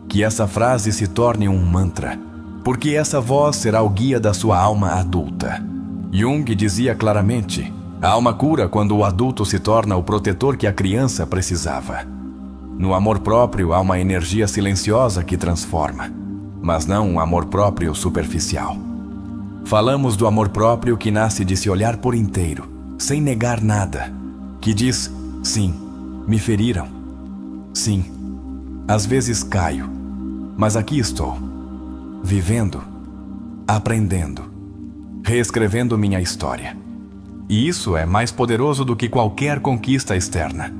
Que essa frase se torne um mantra, porque essa voz será o guia da sua alma adulta. Jung dizia claramente: a alma cura quando o adulto se torna o protetor que a criança precisava. No amor próprio há uma energia silenciosa que transforma, mas não um amor próprio superficial. Falamos do amor próprio que nasce de se olhar por inteiro, sem negar nada, que diz: sim, me feriram. Sim, às vezes caio, mas aqui estou, vivendo, aprendendo, reescrevendo minha história. E isso é mais poderoso do que qualquer conquista externa.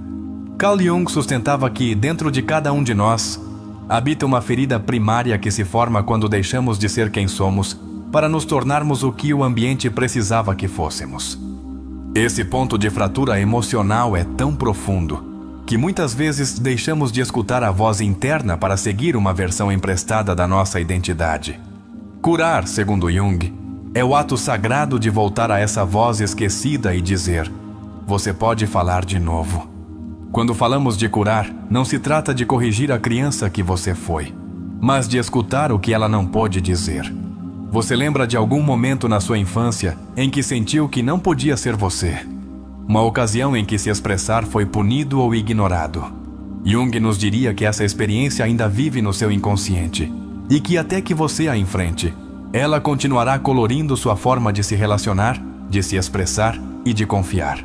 Carl Jung sustentava que, dentro de cada um de nós, habita uma ferida primária que se forma quando deixamos de ser quem somos para nos tornarmos o que o ambiente precisava que fôssemos. Esse ponto de fratura emocional é tão profundo que muitas vezes deixamos de escutar a voz interna para seguir uma versão emprestada da nossa identidade. Curar, segundo Jung, é o ato sagrado de voltar a essa voz esquecida e dizer: você pode falar de novo. Quando falamos de curar, não se trata de corrigir a criança que você foi, mas de escutar o que ela não pôde dizer. Você lembra de algum momento na sua infância em que sentiu que não podia ser você? Uma ocasião em que se expressar foi punido ou ignorado. Jung nos diria que essa experiência ainda vive no seu inconsciente e que até que você a enfrente, ela continuará colorindo sua forma de se relacionar, de se expressar e de confiar.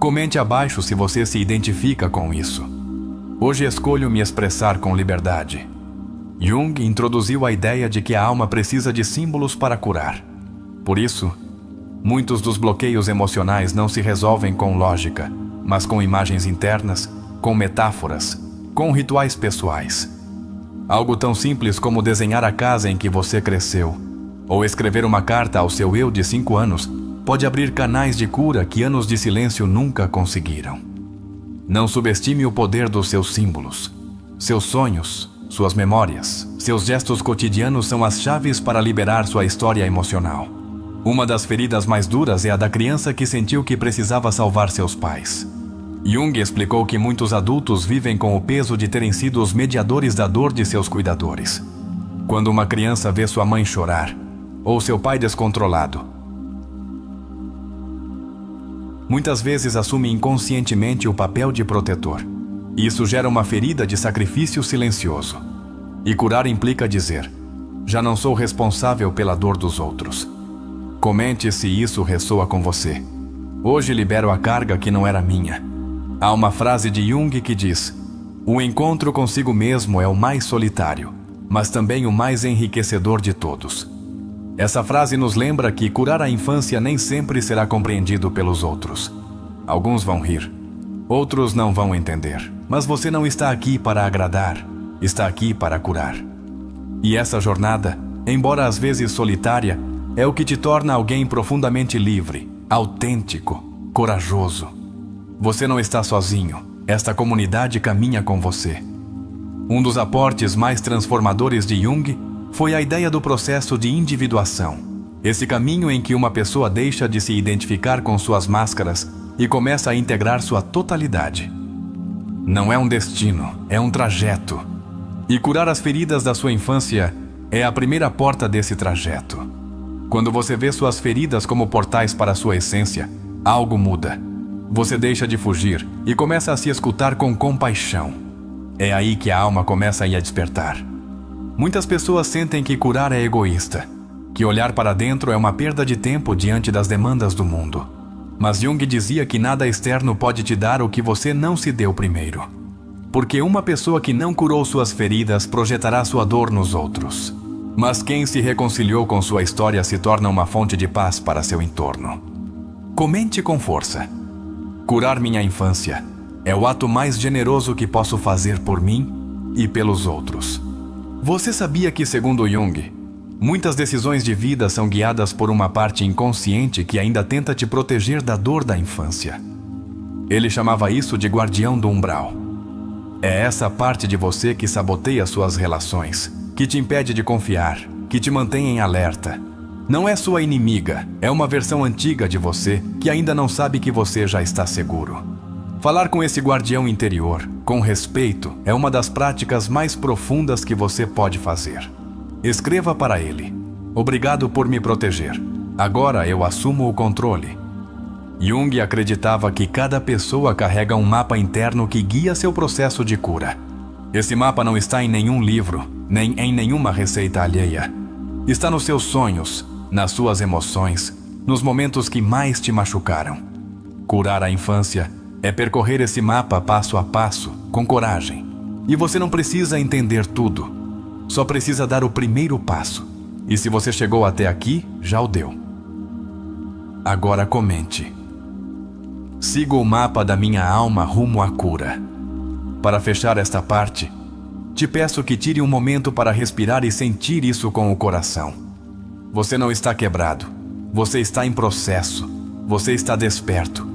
Comente abaixo se você se identifica com isso. Hoje escolho me expressar com liberdade. Jung introduziu a ideia de que a alma precisa de símbolos para curar. Por isso, muitos dos bloqueios emocionais não se resolvem com lógica, mas com imagens internas, com metáforas, com rituais pessoais. Algo tão simples como desenhar a casa em que você cresceu, ou escrever uma carta ao seu eu de 5 anos, pode abrir canais de cura que anos de silêncio nunca conseguiram. Não subestime o poder dos seus símbolos. Seus sonhos, suas memórias, seus gestos cotidianos são as chaves para liberar sua história emocional. Uma das feridas mais duras é a da criança que sentiu que precisava salvar seus pais. Jung explicou que muitos adultos vivem com o peso de terem sido os mediadores da dor de seus cuidadores. Quando uma criança vê sua mãe chorar, ou seu pai descontrolado, muitas vezes assume inconscientemente o papel de protetor. Isso gera uma ferida de sacrifício silencioso. E curar implica dizer: já não sou responsável pela dor dos outros. Comente se isso ressoa com você. Hoje libero a carga que não era minha. Há uma frase de Jung que diz: o encontro consigo mesmo é o mais solitário, mas também o mais enriquecedor de todos. Essa frase nos lembra que curar a infância nem sempre será compreendido pelos outros. Alguns vão rir, outros não vão entender, mas você não está aqui para agradar, está aqui para curar. E essa jornada, embora às vezes solitária, é o que te torna alguém profundamente livre, autêntico, corajoso. Você não está sozinho, esta comunidade caminha com você. Um dos aportes mais transformadores de Jung foi a ideia do processo de individuação. Esse caminho em que uma pessoa deixa de se identificar com suas máscaras e começa a integrar sua totalidade. Não é um destino, é um trajeto. E curar as feridas da sua infância é a primeira porta desse trajeto. Quando você vê suas feridas como portais para a sua essência, algo muda. Você deixa de fugir e começa a se escutar com compaixão. É aí que a alma começa a ir a despertar. Muitas pessoas sentem que curar é egoísta, que olhar para dentro é uma perda de tempo diante das demandas do mundo. Mas Jung dizia que nada externo pode te dar o que você não se deu primeiro. Porque uma pessoa que não curou suas feridas projetará sua dor nos outros. Mas quem se reconciliou com sua história se torna uma fonte de paz para seu entorno. Comente com força. Curar minha infância é o ato mais generoso que posso fazer por mim e pelos outros. Você sabia que, segundo Jung, muitas decisões de vida são guiadas por uma parte inconsciente que ainda tenta te proteger da dor da infância? Ele chamava isso de guardião do umbral. É essa parte de você que saboteia suas relações, que te impede de confiar, que te mantém em alerta. Não é sua inimiga, é uma versão antiga de você que ainda não sabe que você já está seguro. Falar com esse guardião interior, com respeito, é uma das práticas mais profundas que você pode fazer. Escreva para ele: obrigado por me proteger. Agora eu assumo o controle. Jung acreditava que cada pessoa carrega um mapa interno que guia seu processo de cura. Esse mapa não está em nenhum livro, nem em nenhuma receita alheia. Está nos seus sonhos, nas suas emoções, nos momentos que mais te machucaram. Curar a infância é percorrer esse mapa passo a passo, com coragem. E você não precisa entender tudo. Só precisa dar o primeiro passo. E se você chegou até aqui, já o deu. Agora comente: sigo o mapa da minha alma rumo à cura. Para fechar esta parte, te peço que tire um momento para respirar e sentir isso com o coração. Você não está quebrado. Você está em processo. Você está desperto.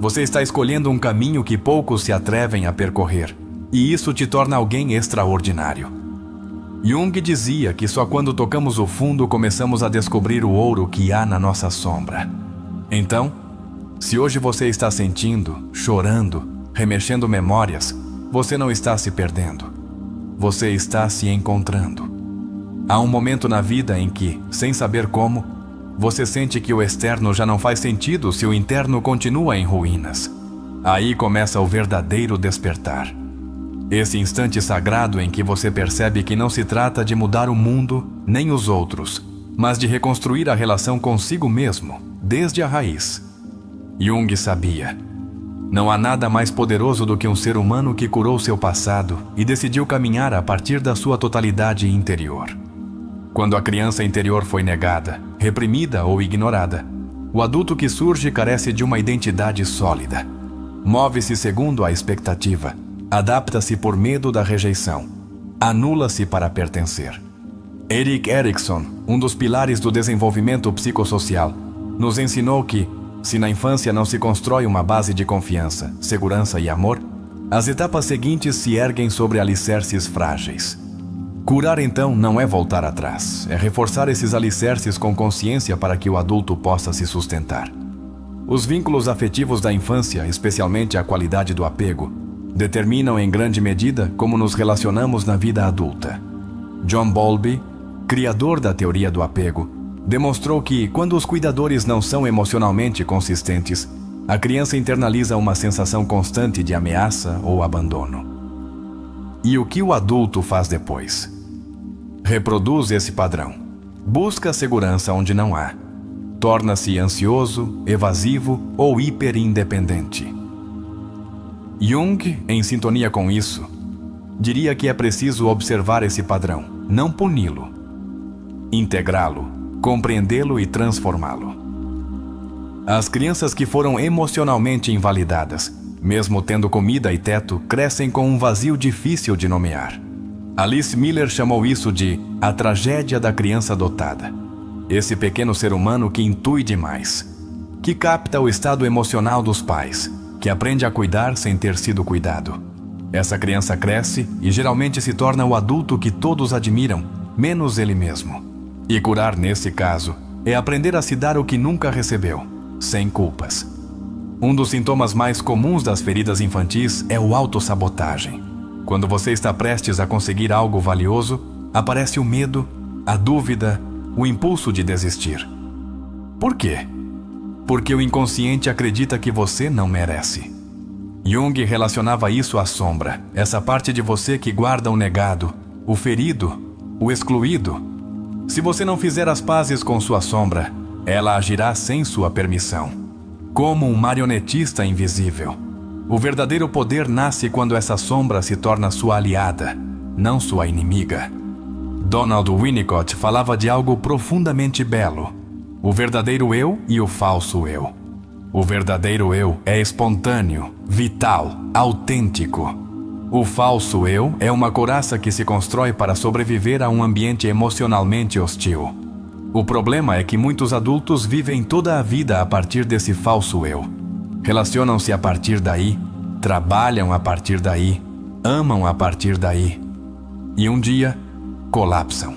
Você está escolhendo um caminho que poucos se atrevem a percorrer, e isso te torna alguém extraordinário. Jung dizia que só quando tocamos o fundo começamos a descobrir o ouro que há na nossa sombra. Então, se hoje você está sentindo, chorando, remexendo memórias, você não está se perdendo. Você está se encontrando. Há um momento na vida em que, sem saber como, você sente que o externo já não faz sentido se o interno continua em ruínas. Aí começa o verdadeiro despertar. Esse instante sagrado em que você percebe que não se trata de mudar o mundo, nem os outros, mas de reconstruir a relação consigo mesmo, desde a raiz. Jung sabia. Não há nada mais poderoso do que um ser humano que curou seu passado e decidiu caminhar a partir da sua totalidade interior. Quando a criança interior foi negada, reprimida ou ignorada, o adulto que surge carece de uma identidade sólida. Move-se segundo a expectativa, adapta-se por medo da rejeição, anula-se para pertencer. Erik Erikson, um dos pilares do desenvolvimento psicossocial, nos ensinou que, se na infância não se constrói uma base de confiança, segurança e amor, as etapas seguintes se erguem sobre alicerces frágeis. Curar, então, não é voltar atrás, é reforçar esses alicerces com consciência para que o adulto possa se sustentar. Os vínculos afetivos da infância, especialmente a qualidade do apego, determinam em grande medida como nos relacionamos na vida adulta. John Bowlby, criador da teoria do apego, demonstrou que, quando os cuidadores não são emocionalmente consistentes, a criança internaliza uma sensação constante de ameaça ou abandono. E o que o adulto faz depois? Reproduz esse padrão. Busca segurança onde não há. Torna-se ansioso, evasivo ou hiperindependente. Jung, em sintonia com isso, diria que é preciso observar esse padrão, não puni-lo. Integrá-lo, compreendê-lo e transformá-lo. As crianças que foram emocionalmente invalidadas, mesmo tendo comida e teto, crescem com um vazio difícil de nomear. Alice Miller chamou isso de a tragédia da criança dotada. Esse pequeno ser humano que intui demais, que capta o estado emocional dos pais, que aprende a cuidar sem ter sido cuidado. Essa criança cresce e geralmente se torna o adulto que todos admiram, menos ele mesmo. E curar, nesse caso, é aprender a se dar o que nunca recebeu, sem culpas. Um dos sintomas mais comuns das feridas infantis é o autossabotagem. Quando você está prestes a conseguir algo valioso, aparece o medo, a dúvida, o impulso de desistir. Por quê? Porque o inconsciente acredita que você não merece. Jung relacionava isso à sombra, essa parte de você que guarda o negado, o ferido, o excluído. Se você não fizer as pazes com sua sombra, ela agirá sem sua permissão, como um marionetista invisível. O verdadeiro poder nasce quando essa sombra se torna sua aliada, não sua inimiga. Donald Winnicott falava de algo profundamente belo: o verdadeiro eu e o falso eu. O verdadeiro eu é espontâneo, vital, autêntico. O falso eu é uma couraça que se constrói para sobreviver a um ambiente emocionalmente hostil. O problema é que muitos adultos vivem toda a vida a partir desse falso eu. Relacionam-se a partir daí, trabalham a partir daí, amam a partir daí. E um dia, colapsam.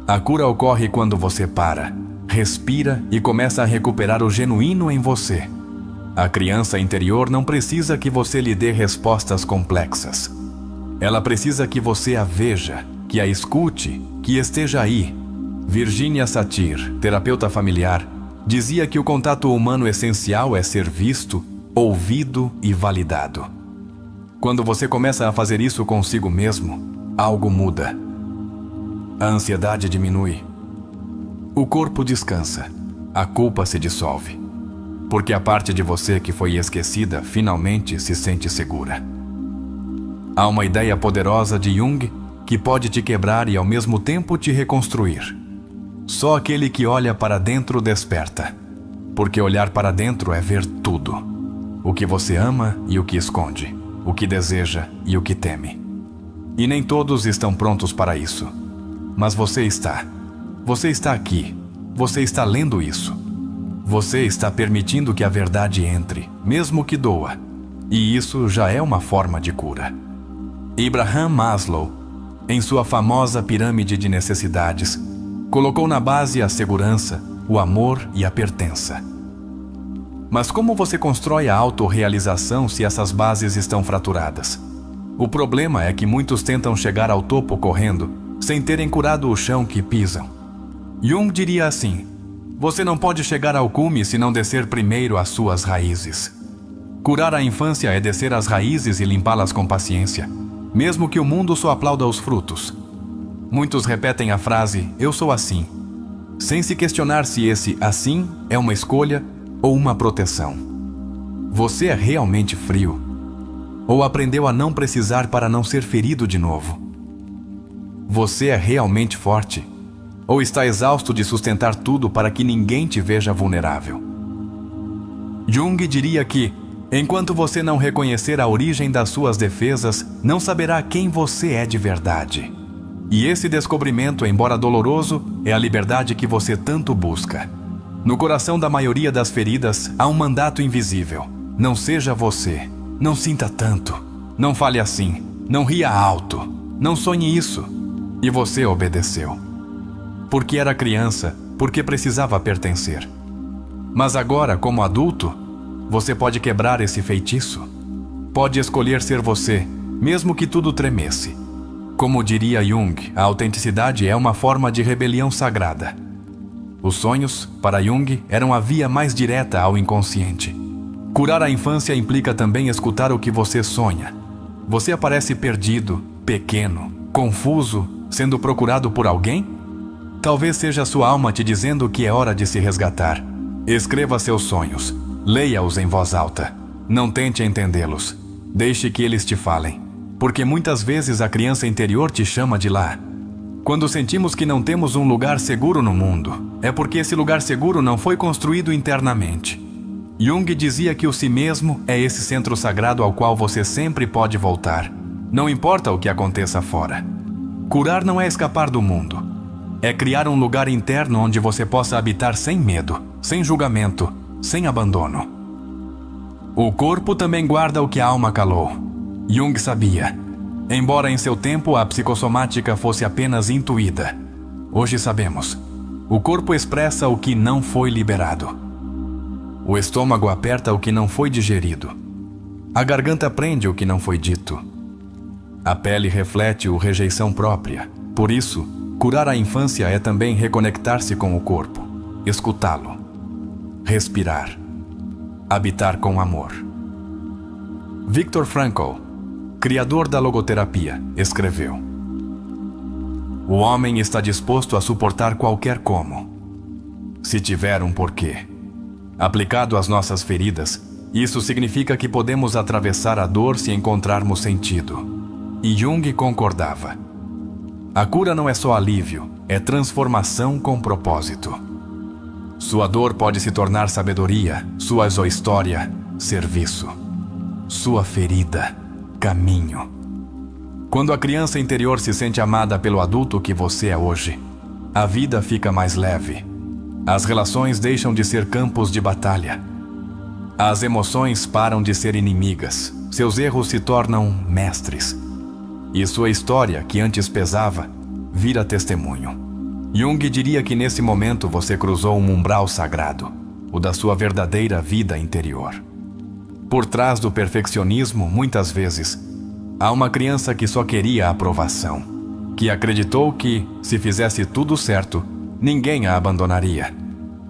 A cura ocorre quando você para, respira e começa a recuperar o genuíno em você. A criança interior não precisa que você lhe dê respostas complexas. Ela precisa que você a veja, que a escute, que esteja aí. Virginia Satir, terapeuta familiar, dizia que o contato humano essencial é ser visto, ouvido e validado. Quando você começa a fazer isso consigo mesmo, algo muda. A ansiedade diminui. O corpo descansa. A culpa se dissolve. Porque a parte de você que foi esquecida finalmente se sente segura. Há uma ideia poderosa de Jung que pode te quebrar e ao mesmo tempo te reconstruir. Só aquele que olha para dentro desperta. Porque olhar para dentro é ver tudo. O que você ama e o que esconde. O que deseja e o que teme. E nem todos estão prontos para isso. Mas você está. Você está aqui. Você está lendo isso. Você está permitindo que a verdade entre, mesmo que doa. E isso já é uma forma de cura. Abraham Maslow, em sua famosa pirâmide de necessidades, colocou na base a segurança, o amor e a pertença. Mas como você constrói a autorrealização se essas bases estão fraturadas? O problema é que muitos tentam chegar ao topo correndo, sem terem curado o chão que pisam. Jung diria assim: você não pode chegar ao cume se não descer primeiro as suas raízes. Curar a infância é descer as raízes e limpá-las com paciência, mesmo que o mundo só aplauda os frutos. Muitos repetem a frase "eu sou assim", sem se questionar se esse assim é uma escolha ou uma proteção. Você é realmente frio? Ou aprendeu a não precisar para não ser ferido de novo? Você é realmente forte? Ou está exausto de sustentar tudo para que ninguém te veja vulnerável? Jung diria que, enquanto você não reconhecer a origem das suas defesas, não saberá quem você é de verdade. E esse descobrimento, embora doloroso, é a liberdade que você tanto busca. No coração da maioria das feridas, há um mandato invisível. Não seja você. Não sinta tanto. Não fale assim. Não ria alto. Não sonhe isso. E você obedeceu. Porque era criança, porque precisava pertencer. Mas agora, como adulto, você pode quebrar esse feitiço. Pode escolher ser você, mesmo que tudo tremesse. Como diria Jung, a autenticidade é uma forma de rebelião sagrada. Os sonhos, para Jung, eram a via mais direta ao inconsciente. Curar a infância implica também escutar o que você sonha. Você aparece perdido, pequeno, confuso, sendo procurado por alguém? Talvez seja sua alma te dizendo que é hora de se resgatar. Escreva seus sonhos. Leia-os em voz alta. Não tente entendê-los. Deixe que eles te falem. Porque muitas vezes a criança interior te chama de lá. Quando sentimos que não temos um lugar seguro no mundo, é porque esse lugar seguro não foi construído internamente. Jung dizia que o si mesmo é esse centro sagrado ao qual você sempre pode voltar. Não importa o que aconteça fora. Curar não é escapar do mundo. É criar um lugar interno onde você possa habitar sem medo, sem julgamento, sem abandono. O corpo também guarda o que a alma calou. Jung sabia. Embora em seu tempo a psicossomática fosse apenas intuída, hoje sabemos. O corpo expressa o que não foi liberado. O estômago aperta o que não foi digerido. A garganta prende o que não foi dito. A pele reflete a rejeição própria. Por isso, curar a infância é também reconectar-se com o corpo, escutá-lo, respirar, habitar com amor. Viktor Frankl, criador da logoterapia, escreveu: o homem está disposto a suportar qualquer como, se tiver um porquê. Aplicado às nossas feridas, isso significa que podemos atravessar a dor se encontrarmos sentido. E Jung concordava. A cura não é só alívio, é transformação com propósito. Sua dor pode se tornar sabedoria, sua história, serviço. Sua ferida, caminho. Quando a criança interior se sente amada pelo adulto que você é hoje, a vida fica mais leve. As relações deixam de ser campos de batalha. As emoções param de ser inimigas. Seus erros se tornam mestres. E sua história, que antes pesava, vira testemunho. Jung diria que nesse momento você cruzou um umbral sagrado, o da sua verdadeira vida interior. Por trás do perfeccionismo, muitas vezes, há uma criança que só queria a aprovação, que acreditou que, se fizesse tudo certo, ninguém a abandonaria.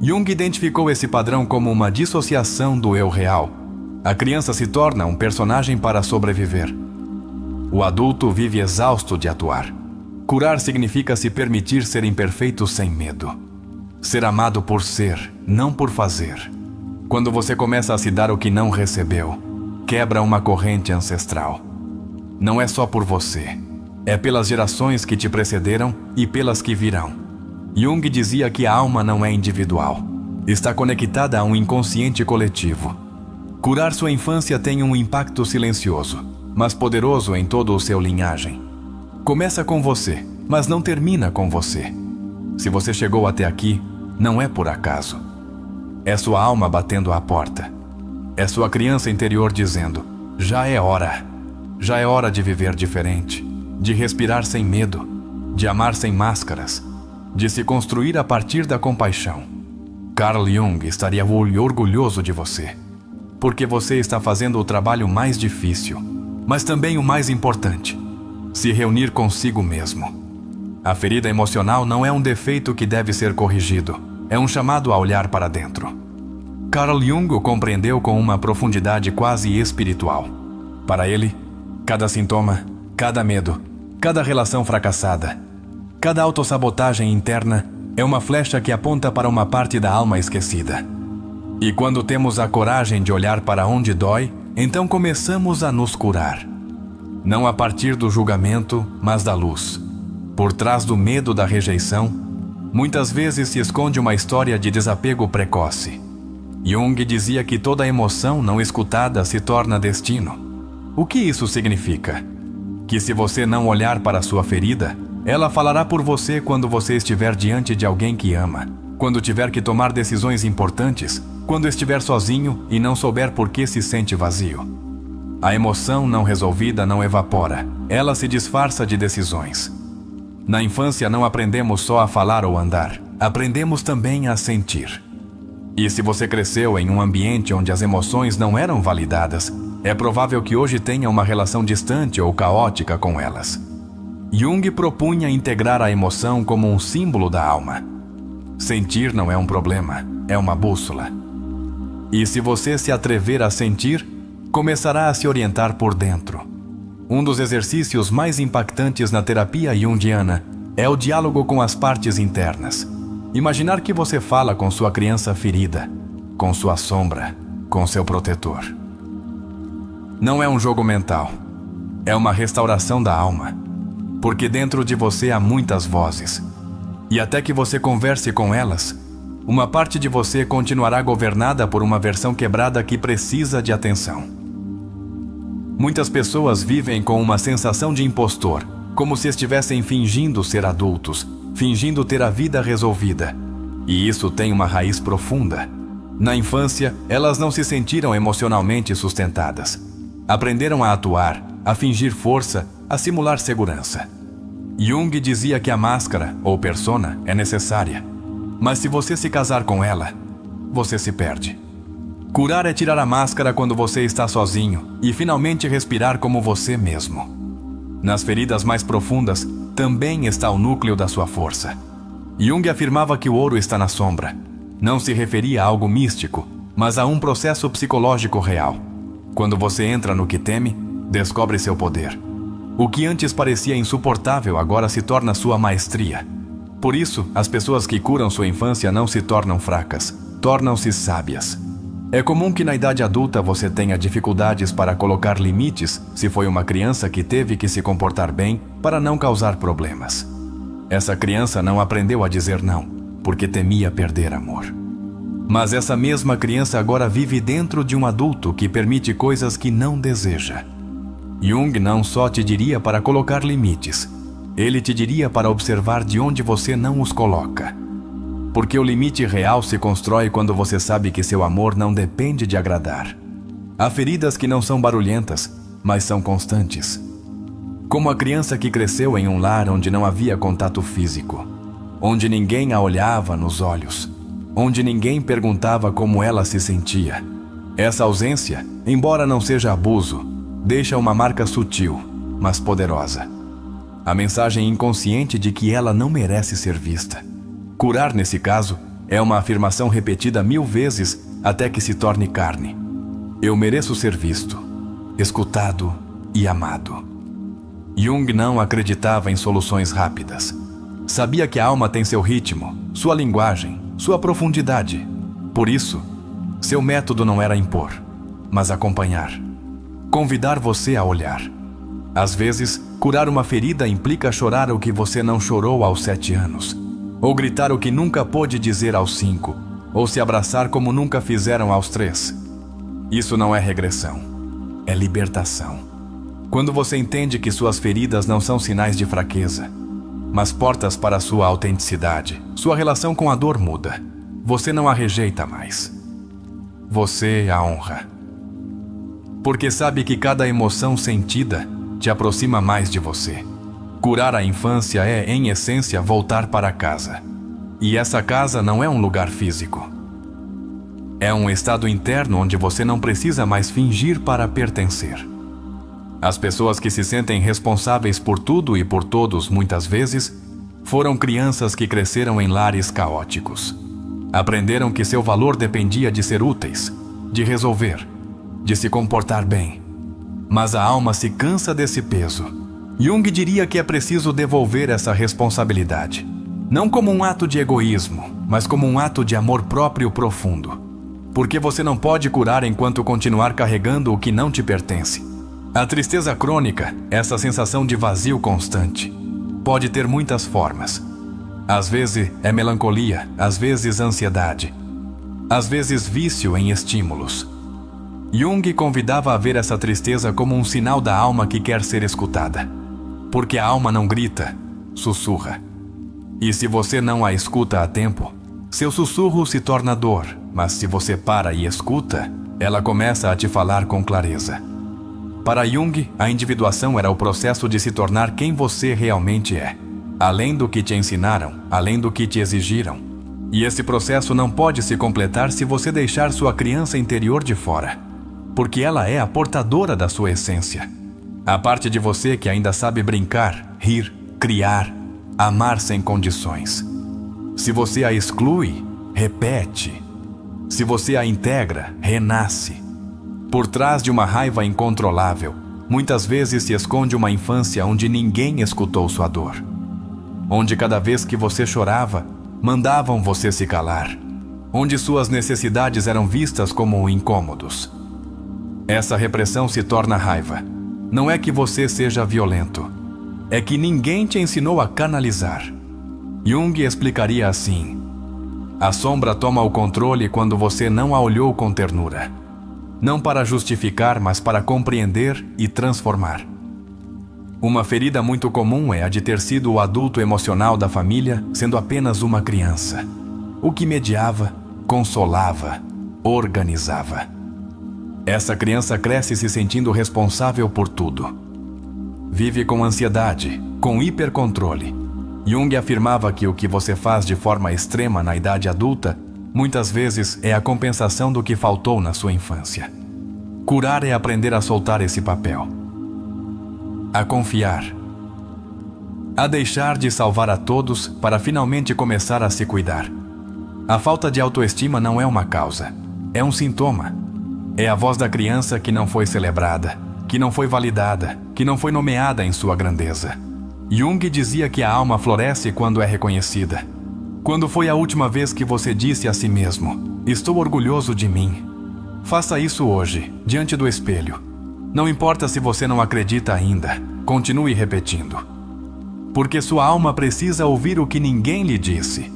Jung identificou esse padrão como uma dissociação do eu real. A criança se torna um personagem para sobreviver. O adulto vive exausto de atuar. Curar significa se permitir ser imperfeito sem medo. Ser amado por ser, não por fazer. Quando você começa a se dar o que não recebeu, quebra uma corrente ancestral. Não é só por você. É pelas gerações que te precederam e pelas que virão. Jung dizia que a alma não é individual. Está conectada a um inconsciente coletivo. Curar sua infância tem um impacto silencioso, mas poderoso em todo o seu linhagem. Começa com você, mas não termina com você. Se você chegou até aqui, não é por acaso. É sua alma batendo à porta. É sua criança interior dizendo: já é hora. Já é hora de viver diferente, de respirar sem medo, de amar sem máscaras, de se construir a partir da compaixão. Carl Jung estaria orgulhoso de você, porque você está fazendo o trabalho mais difícil, mas também o mais importante: se reunir consigo mesmo. A ferida emocional não é um defeito que deve ser corrigido, é um chamado a olhar para dentro. Carl Jung o compreendeu com uma profundidade quase espiritual. Para ele, cada sintoma, cada medo, cada relação fracassada, cada autossabotagem interna é uma flecha que aponta para uma parte da alma esquecida. E quando temos a coragem de olhar para onde dói, então começamos a nos curar. Não a partir do julgamento, mas da luz. Por trás do medo da rejeição, muitas vezes se esconde uma história de desapego precoce. Jung dizia que toda emoção não escutada se torna destino. O que isso significa? Que se você não olhar para sua ferida, ela falará por você quando você estiver diante de alguém que ama, quando tiver que tomar decisões importantes, quando estiver sozinho e não souber por que se sente vazio. A emoção não resolvida não evapora, ela se disfarça de decisões. Na infância não aprendemos só a falar ou andar, aprendemos também a sentir. E se você cresceu em um ambiente onde as emoções não eram validadas, é provável que hoje tenha uma relação distante ou caótica com elas. Jung propunha integrar a emoção como um símbolo da alma. Sentir não é um problema, é uma bússola. E se você se atrever a sentir, começará a se orientar por dentro. Um dos exercícios mais impactantes na terapia junguiana é o diálogo com as partes internas. Imaginar que você fala com sua criança ferida, com sua sombra, com seu protetor. Não é um jogo mental, é uma restauração da alma, porque dentro de você há muitas vozes, e até que você converse com elas, uma parte de você continuará governada por uma versão quebrada que precisa de atenção. Muitas pessoas vivem com uma sensação de impostor, como se estivessem fingindo ser adultos, fingindo ter a vida resolvida. E isso tem uma raiz profunda. Na infância, elas não se sentiram emocionalmente sustentadas. Aprenderam a atuar, a fingir força, a simular segurança. Jung dizia que a máscara, ou persona, é necessária. Mas se você se casar com ela, você se perde. Curar é tirar a máscara quando você está sozinho e finalmente respirar como você mesmo. Nas feridas mais profundas também está o núcleo da sua força. Jung afirmava que o ouro está na sombra. Não se referia a algo místico, mas a um processo psicológico real. Quando você entra no que teme, descobre seu poder. O que antes parecia insuportável agora se torna sua maestria. Por isso, as pessoas que curam sua infância não se tornam fracas, tornam-se sábias. É comum que na idade adulta você tenha dificuldades para colocar limites se foi uma criança que teve que se comportar bem para não causar problemas. Essa criança não aprendeu a dizer não, porque temia perder amor. Mas essa mesma criança agora vive dentro de um adulto que permite coisas que não deseja. Jung não só te diria para colocar limites, ele te diria para observar de onde você não os coloca. Porque o limite real se constrói quando você sabe que seu amor não depende de agradar. Há feridas que não são barulhentas, mas são constantes. Como a criança que cresceu em um lar onde não havia contato físico, onde ninguém a olhava nos olhos, onde ninguém perguntava como ela se sentia. Essa ausência, embora não seja abuso, deixa uma marca sutil, mas poderosa. A mensagem inconsciente de que ela não merece ser vista. Curar, nesse caso, é uma afirmação repetida 1000 vezes até que se torne carne. Eu mereço ser visto, escutado e amado. Jung não acreditava em soluções rápidas. Sabia que a alma tem seu ritmo, sua linguagem, sua profundidade. Por isso, seu método não era impor, mas acompanhar. Convidar você a olhar. Às vezes, curar uma ferida implica chorar o que você não chorou aos 7 anos. Ou gritar o que nunca pôde dizer aos 5, ou se abraçar como nunca fizeram aos 3. Isso não é regressão, é libertação. Quando você entende que suas feridas não são sinais de fraqueza, mas portas para sua autenticidade, sua relação com a dor muda. você não a rejeita mais. Você a honra. Porque sabe que cada emoção sentida te aproxima mais de você. Curar a infância é, em essência, voltar para casa. E essa casa não é um lugar físico. É um estado interno onde você não precisa mais fingir para pertencer. As pessoas que se sentem responsáveis por tudo e por todos, muitas vezes, foram crianças que cresceram em lares caóticos. Aprenderam que seu valor dependia de ser úteis, de resolver, de se comportar bem. Mas a alma se cansa desse peso. Jung diria que é preciso devolver essa responsabilidade. Não como um ato de egoísmo, mas como um ato de amor próprio profundo. Porque você não pode curar enquanto continuar carregando o que não te pertence. A tristeza crônica, essa sensação de vazio constante, pode ter muitas formas. Às vezes é melancolia, às vezes ansiedade, às vezes vício em estímulos. Jung convidava a ver essa tristeza como um sinal da alma que quer ser escutada. Porque a alma não grita, sussurra. E se você não a escuta a tempo, seu sussurro se torna dor, mas se você para e escuta, ela começa a te falar com clareza. Para Jung, a individuação era o processo de se tornar quem você realmente é, além do que te ensinaram, além do que te exigiram. E esse processo não pode se completar se você deixar sua criança interior de fora, porque ela é a portadora da sua essência. A parte de você que ainda sabe brincar, rir, criar, amar sem condições. Se você a exclui, repete. Se você a integra, renasce. Por trás de uma raiva incontrolável, muitas vezes se esconde uma infância onde ninguém escutou sua dor. Onde cada vez que você chorava, mandavam você se calar. Onde suas necessidades eram vistas como incômodos. Essa repressão se torna raiva. Não é que você seja violento. É que ninguém te ensinou a canalizar. Jung explicaria assim: a sombra toma o controle quando você não a olhou com ternura. Não para justificar, mas para compreender e transformar. Uma ferida muito comum é a de ter sido o adulto emocional da família, sendo apenas uma criança. O que mediava, consolava, organizava. Essa criança cresce se sentindo responsável por tudo. Vive com ansiedade, com hipercontrole. Jung afirmava que o que você faz de forma extrema na idade adulta muitas vezes é a compensação do que faltou na sua infância. Curar é aprender a soltar esse papel. A confiar. A deixar de salvar a todos para finalmente começar a se cuidar. A falta de autoestima não é uma causa, é um sintoma. É a voz da criança que não foi celebrada, que não foi validada, que não foi nomeada em sua grandeza. Jung dizia que a alma floresce quando é reconhecida. Quando foi a última vez que você disse a si mesmo: estou orgulhoso de mim? Faça isso hoje, diante do espelho. Não importa se você não acredita ainda, continue repetindo. Porque sua alma precisa ouvir o que ninguém lhe disse.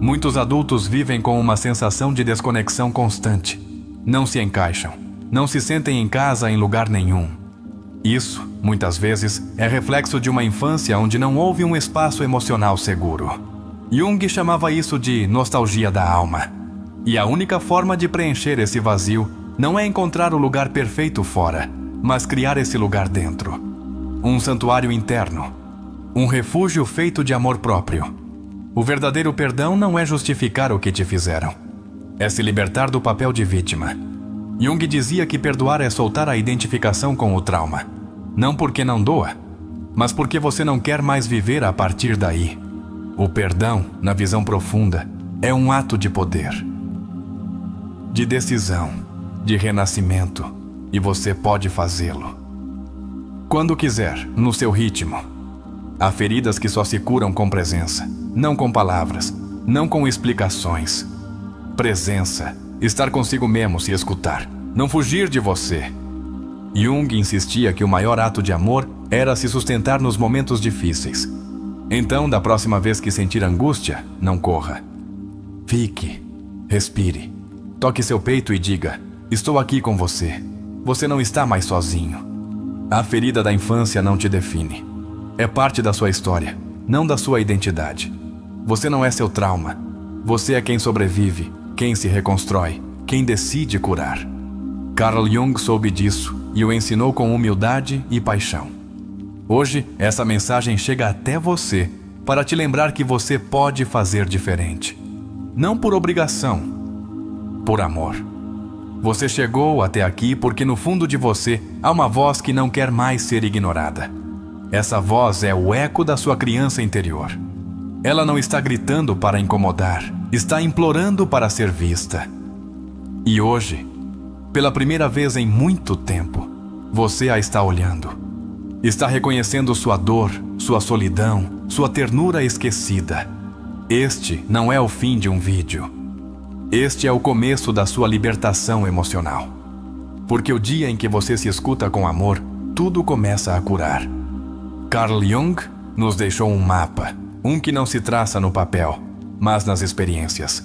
Muitos adultos vivem com uma sensação de desconexão constante. Não se encaixam, não se sentem em casa em lugar nenhum. Isso, muitas vezes, é reflexo de uma infância onde não houve um espaço emocional seguro. Jung chamava isso de nostalgia da alma. E a única forma de preencher esse vazio não é encontrar o lugar perfeito fora, mas criar esse lugar dentro. Um santuário interno. Um refúgio feito de amor próprio. O verdadeiro perdão não é justificar o que te fizeram. É se libertar do papel de vítima. Jung dizia que perdoar é soltar a identificação com o trauma. Não porque não doa, mas porque você não quer mais viver a partir daí. O perdão, na visão profunda, é um ato de poder, de decisão, de renascimento, e você pode fazê-lo. Quando quiser, no seu ritmo. Há feridas que só se curam com presença, não com palavras, não com explicações. Presença, estar consigo mesmo, se escutar, não fugir de você. Jung insistia que o maior ato de amor era se sustentar nos momentos difíceis. Então, da próxima vez que sentir angústia, não corra. Fique, respire, toque seu peito e diga: estou aqui com você. Você não está mais sozinho. A ferida da infância não te define. É parte da sua história, não da sua identidade. Você não é seu trauma. Você é quem sobrevive, quem se reconstrói, quem decide curar. Carl Jung soube disso e o ensinou com humildade e paixão. Hoje, essa mensagem chega até você para te lembrar que você pode fazer diferente. Não por obrigação, por amor. Você chegou até aqui porque no fundo de você há uma voz que não quer mais ser ignorada. Essa voz é o eco da sua criança interior. Ela não está gritando para incomodar, está implorando para ser vista. E hoje, pela primeira vez em muito tempo, você a está olhando. Está reconhecendo sua dor, sua solidão, sua ternura esquecida. Este não é o fim de um vídeo. Este é o começo da sua libertação emocional. Porque o dia em que você se escuta com amor, tudo começa a curar. Carl Jung nos deixou um mapa, um que não se traça no papel, mas nas experiências.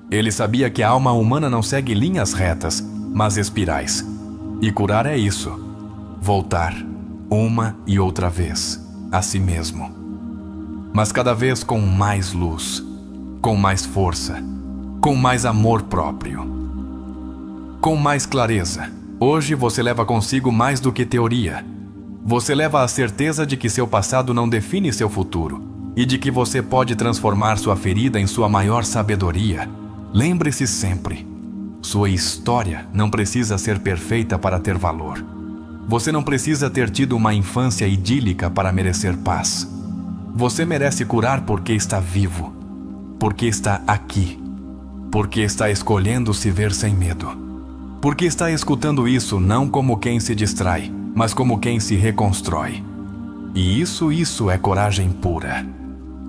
Ele sabia que a alma humana não segue linhas retas, mas espirais. E curar é isso: voltar, uma e outra vez, a si mesmo. Mas cada vez com mais luz, com mais força, com mais amor próprio, com mais clareza. Hoje você leva consigo mais do que teoria. Você leva a certeza de que seu passado não define seu futuro e de que você pode transformar sua ferida em sua maior sabedoria. Lembre-se sempre: sua história não precisa ser perfeita para ter valor. Você não precisa ter tido uma infância idílica para merecer paz. Você merece curar porque está vivo, porque está aqui, porque está escolhendo se ver sem medo, porque está escutando isso não como quem se distrai, mas como quem se reconstrói. E isso é coragem pura.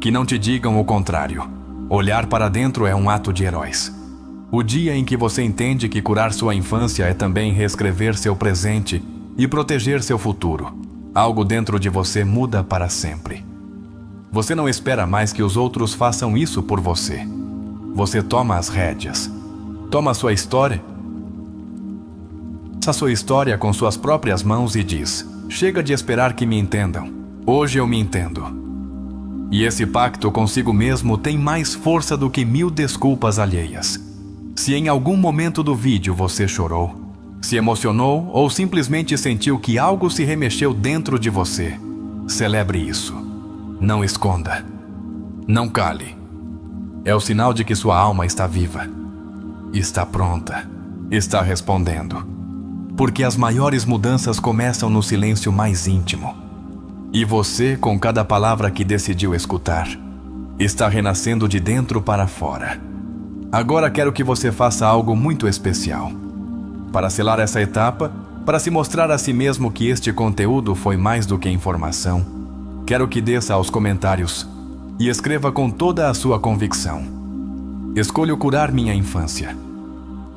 Que não te digam o contrário. Olhar para dentro é um ato de heróis. O dia em que você entende que curar sua infância é também reescrever seu presente e proteger seu futuro, algo dentro de você muda para sempre. Você não espera mais que os outros façam isso por você. Você toma as rédeas. Toma a sua história com suas próprias mãos e diz: chega de esperar que me entendam. Hoje eu me entendo. E esse pacto consigo mesmo tem mais força do que 1000 desculpas alheias. Se em algum momento do vídeo você chorou, se emocionou ou simplesmente sentiu que algo se remexeu dentro de você, celebre isso. Não esconda. Não cale. É o sinal de que sua alma está viva. Está pronta. Está respondendo. Porque as maiores mudanças começam no silêncio mais íntimo. E você, com cada palavra que decidiu escutar, está renascendo de dentro para fora. Agora quero que você faça algo muito especial. Para selar essa etapa, para se mostrar a si mesmo que este conteúdo foi mais do que informação, quero que desça aos comentários e escreva com toda a sua convicção: escolho curar minha infância.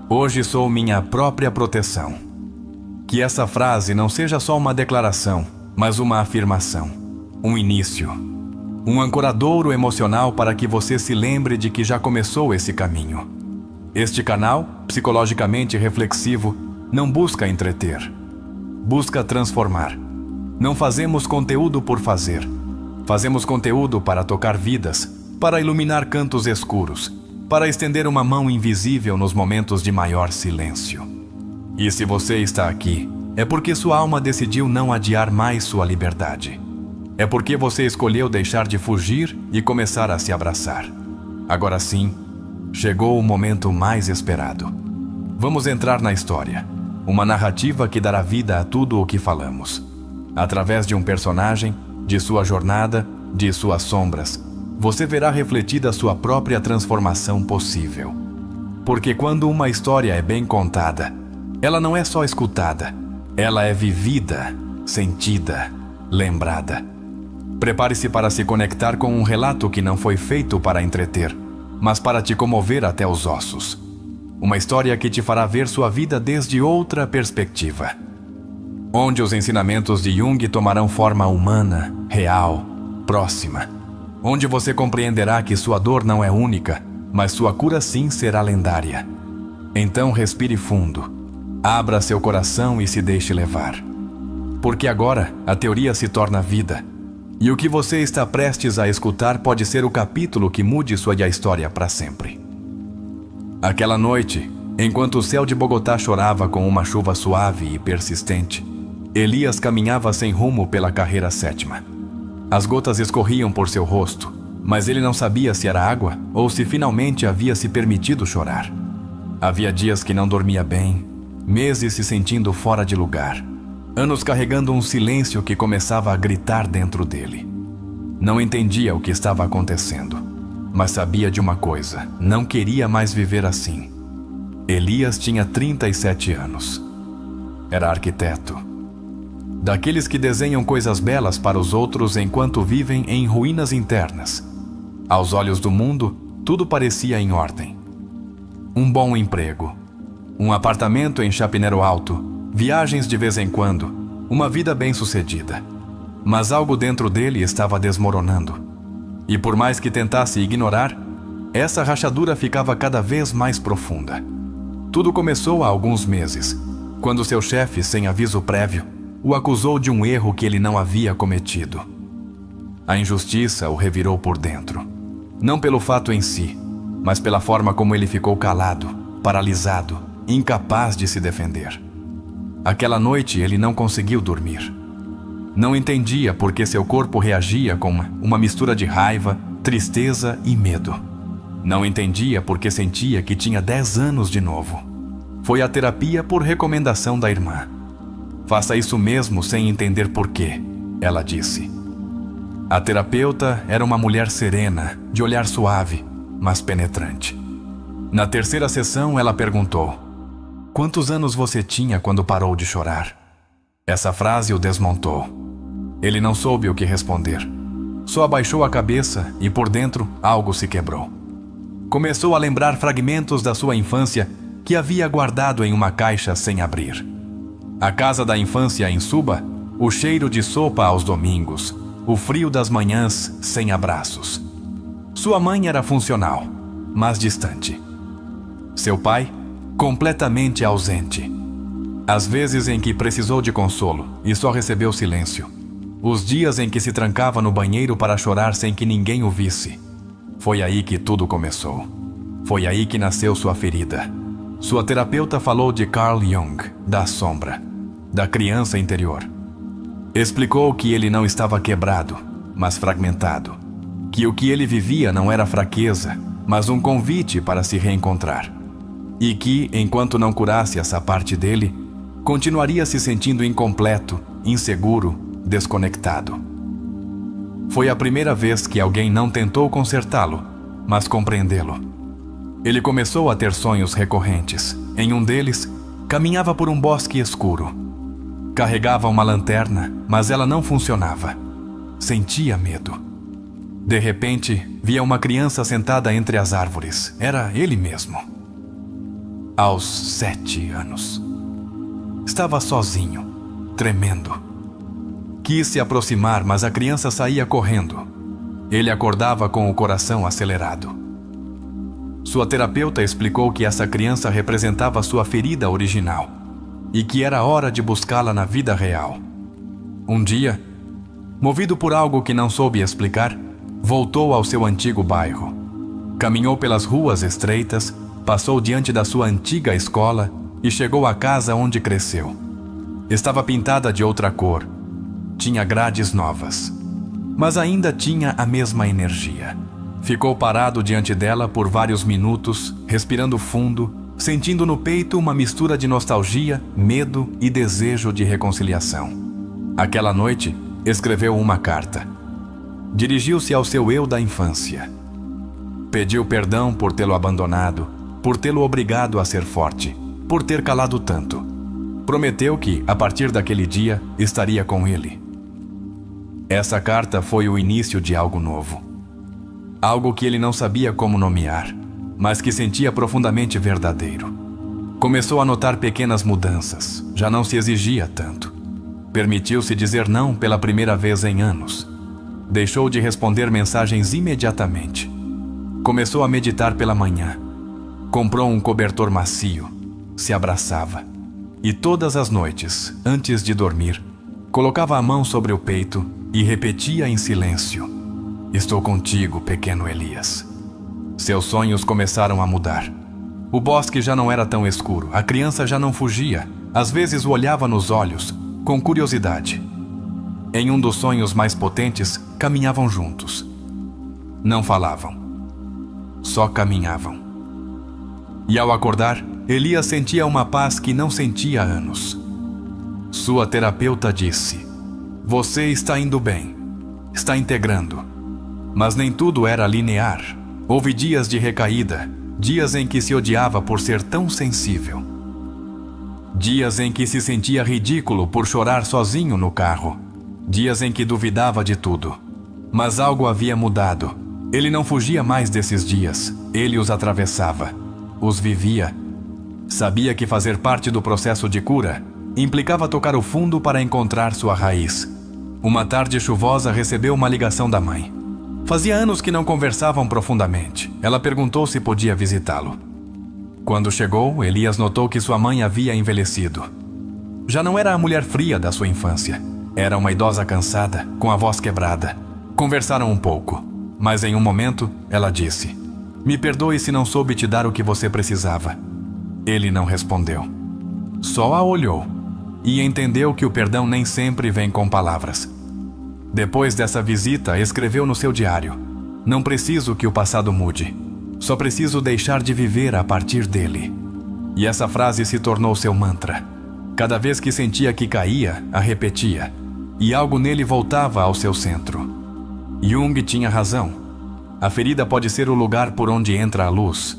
Hoje sou minha própria proteção. Que essa frase não seja só uma declaração, mas uma afirmação, um início, um ancoradouro emocional para que você se lembre de que já começou esse caminho. Este canal, psicologicamente reflexivo, não busca entreter, busca transformar. Não fazemos conteúdo por fazer. Fazemos conteúdo para tocar vidas, para iluminar cantos escuros, para estender uma mão invisível nos momentos de maior silêncio. E se você está aqui, é porque sua alma decidiu não adiar mais sua liberdade. É porque você escolheu deixar de fugir e começar a se abraçar. Agora sim, chegou o momento mais esperado. Vamos entrar na história, uma narrativa que dará vida a tudo o que falamos. Através de um personagem, de sua jornada, de suas sombras, você verá refletida sua própria transformação possível. Porque quando uma história é bem contada, ela não é só escutada, ela é vivida, sentida, lembrada. Prepare-se para se conectar com um relato que não foi feito para entreter, mas para te comover até os ossos. Uma história que te fará ver sua vida desde outra perspectiva. Onde os ensinamentos de Jung tomarão forma humana, real, próxima. Onde você compreenderá que sua dor não é única, mas sua cura sim será lendária. Então respire fundo. Abra seu coração e se deixe levar. Porque agora a teoria se torna vida. E o que você está prestes a escutar pode ser o capítulo que mude sua história para sempre. Aquela noite, enquanto o céu de Bogotá chorava com uma chuva suave e persistente, Elias caminhava sem rumo pela carreira 7ª. As gotas escorriam por seu rosto, mas ele não sabia se era água ou se finalmente havia se permitido chorar. Havia dias que não dormia bem, meses se sentindo fora de lugar, anos carregando um silêncio que começava a gritar dentro dele. Não entendia o que estava acontecendo, mas sabia de uma coisa: não queria mais viver assim. Elias tinha 37 anos. Era arquiteto. Daqueles que desenham coisas belas para os outros enquanto vivem em ruínas internas. Aos olhos do mundo, tudo parecia em ordem. Um bom emprego, um apartamento em Chapinero Alto, viagens de vez em quando, uma vida bem-sucedida. Mas algo dentro dele estava desmoronando. E por mais que tentasse ignorar, essa rachadura ficava cada vez mais profunda. Tudo começou há alguns meses, quando seu chefe, sem aviso prévio, o acusou de um erro que ele não havia cometido. A injustiça o revirou por dentro. Não pelo fato em si, mas pela forma como ele ficou calado, paralisado, incapaz de se defender. Aquela noite ele não conseguiu dormir. Não entendia por que seu corpo reagia com uma mistura de raiva, tristeza e medo. Não entendia por que sentia que tinha 10 anos de novo. Foi à terapia por recomendação da irmã. Faça isso mesmo sem entender por quê, ela disse. A terapeuta era uma mulher serena, de olhar suave, mas penetrante. Na terceira sessão, ela perguntou: "Quantos anos você tinha quando parou de chorar?" Essa frase o desmontou. Ele não soube o que responder. Só abaixou a cabeça e por dentro algo se quebrou. Começou a lembrar fragmentos da sua infância que havia guardado em uma caixa sem abrir. A casa da infância em Suba, o cheiro de sopa aos domingos, o frio das manhãs sem abraços. Sua mãe era funcional, mas distante. Seu pai, completamente ausente. As vezes em que precisou de consolo e só recebeu silêncio. Os dias em que se trancava no banheiro para chorar sem que ninguém o visse. Foi aí que tudo começou. Foi aí que nasceu sua ferida. Sua terapeuta falou de Carl Jung, da sombra, da criança interior. Explicou que ele não estava quebrado, mas fragmentado. Que o que ele vivia não era fraqueza, mas um convite para se reencontrar. E que, enquanto não curasse essa parte dele, continuaria se sentindo incompleto, inseguro, desconectado. Foi a primeira vez que alguém não tentou consertá-lo, mas compreendê-lo. Ele começou a ter sonhos recorrentes. Em um deles, caminhava por um bosque escuro. Carregava uma lanterna, mas ela não funcionava. Sentia medo. De repente, via uma criança sentada entre as árvores. Era ele mesmo. Aos 7 anos. Estava sozinho, tremendo. Quis se aproximar, mas a criança saía correndo. Ele acordava com o coração acelerado. Sua terapeuta explicou que essa criança representava sua ferida original e que era hora de buscá-la na vida real. Um dia, movido por algo que não soube explicar, voltou ao seu antigo bairro. Caminhou pelas ruas estreitas, passou diante da sua antiga escola e chegou à casa onde cresceu. Estava pintada de outra cor, tinha grades novas, mas ainda tinha a mesma energia. Ficou parado diante dela por vários minutos, respirando fundo, sentindo no peito uma mistura de nostalgia, medo e desejo de reconciliação. Aquela noite, escreveu uma carta. Dirigiu-se ao seu eu da infância. Pediu perdão por tê-lo abandonado, por tê-lo obrigado a ser forte, por ter calado tanto. Prometeu que, a partir daquele dia, estaria com ele. Essa carta foi o início de algo novo. Algo que ele não sabia como nomear, mas que sentia profundamente verdadeiro. Começou a notar pequenas mudanças, já não se exigia tanto. Permitiu-se dizer não pela primeira vez em anos. Deixou de responder mensagens imediatamente. Começou a meditar pela manhã. Comprou um cobertor macio, se abraçava. E todas as noites, antes de dormir, colocava a mão sobre o peito e repetia em silêncio: "Estou contigo, pequeno Elias." Seus sonhos começaram a mudar. O bosque já não era tão escuro, a criança já não fugia, às vezes o olhava nos olhos, com curiosidade. Em um dos sonhos mais potentes, caminhavam juntos. Não falavam, só caminhavam. E ao acordar, Elias sentia uma paz que não sentia há anos. Sua terapeuta disse: "Você está indo bem, está integrando." Mas nem tudo era linear. Houve dias de recaída, dias em que se odiava por ser tão sensível. Dias em que se sentia ridículo por chorar sozinho no carro. Dias em que duvidava de tudo. Mas algo havia mudado. Ele não fugia mais desses dias, ele os atravessava, os vivia. Sabia que fazer parte do processo de cura implicava tocar o fundo para encontrar sua raiz. Uma tarde chuvosa recebeu uma ligação da mãe. Fazia anos que não conversavam profundamente. Ela perguntou se podia visitá-lo. Quando chegou, Elias notou que sua mãe havia envelhecido. Já não era a mulher fria da sua infância. Era uma idosa cansada, com a voz quebrada. Conversaram um pouco, mas em um momento, ela disse: "Me perdoe se não soube te dar o que você precisava." Ele não respondeu. Só a olhou e entendeu que o perdão nem sempre vem com palavras. Depois dessa visita, escreveu no seu diário: "Não preciso que o passado mude. Só preciso deixar de viver a partir dele." E essa frase se tornou seu mantra. Cada vez que sentia que caía, a repetia. E algo nele voltava ao seu centro. Jung tinha razão. A ferida pode ser o lugar por onde entra a luz.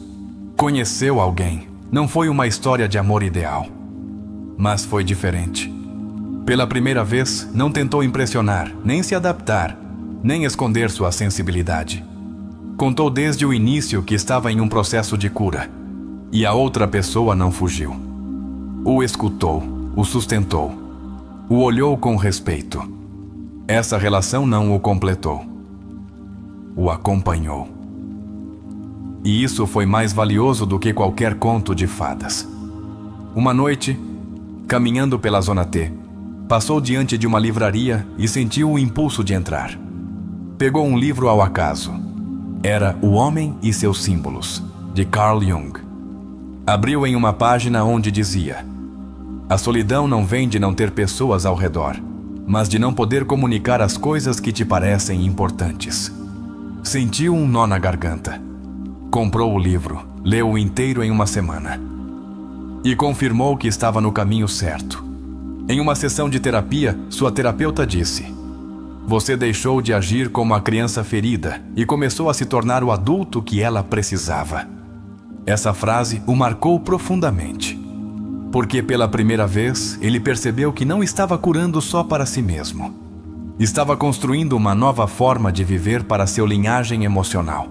Conheceu alguém. Não foi uma história de amor ideal. Mas foi diferente. Pela primeira vez, não tentou impressionar, nem se adaptar, nem esconder sua sensibilidade. Contou desde o início que estava em um processo de cura. E a outra pessoa não fugiu. O escutou, o sustentou. O olhou com respeito. Essa relação não o completou. O acompanhou. E isso foi mais valioso do que qualquer conto de fadas. Uma noite, caminhando pela Zona T, passou diante de uma livraria e sentiu o impulso de entrar. Pegou um livro ao acaso. Era O Homem e Seus Símbolos, de Carl Jung. Abriu em uma página onde dizia: "A solidão não vem de não ter pessoas ao redor, mas de não poder comunicar as coisas que te parecem importantes." Sentiu um nó na garganta. Comprou o livro, leu-o inteiro em uma semana. E confirmou que estava no caminho certo. Em uma sessão de terapia, sua terapeuta disse: "Você deixou de agir como a criança ferida e começou a se tornar o adulto que ela precisava." Essa frase o marcou profundamente. Porque pela primeira vez, ele percebeu que não estava curando só para si mesmo. Estava construindo uma nova forma de viver para seu linhagem emocional.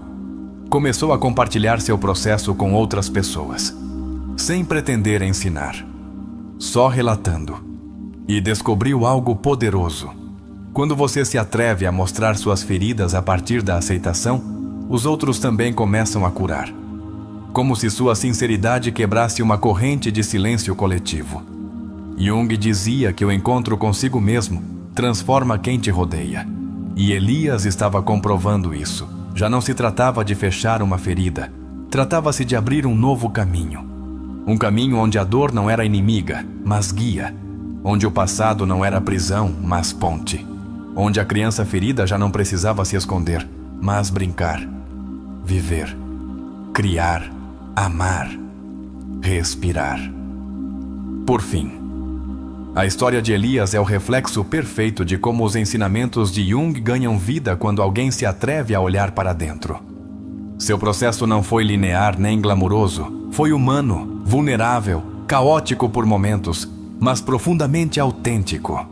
Começou a compartilhar seu processo com outras pessoas, sem pretender ensinar, só relatando. E descobriu algo poderoso. Quando você se atreve a mostrar suas feridas a partir da aceitação, os outros também começam a curar. Como se sua sinceridade quebrasse uma corrente de silêncio coletivo. Jung dizia que o encontro consigo mesmo transforma quem te rodeia. E Elias estava comprovando isso. Já não se tratava de fechar uma ferida. Tratava-se de abrir um novo caminho. Um caminho onde a dor não era inimiga, mas guia. Onde o passado não era prisão, mas ponte. Onde a criança ferida já não precisava se esconder, mas brincar. Viver. Criar. Amar, respirar. Por fim, a história de Elias é o reflexo perfeito de como os ensinamentos de Jung ganham vida quando alguém se atreve a olhar para dentro. Seu processo não foi linear nem glamuroso, foi humano, vulnerável, caótico por momentos, mas profundamente autêntico.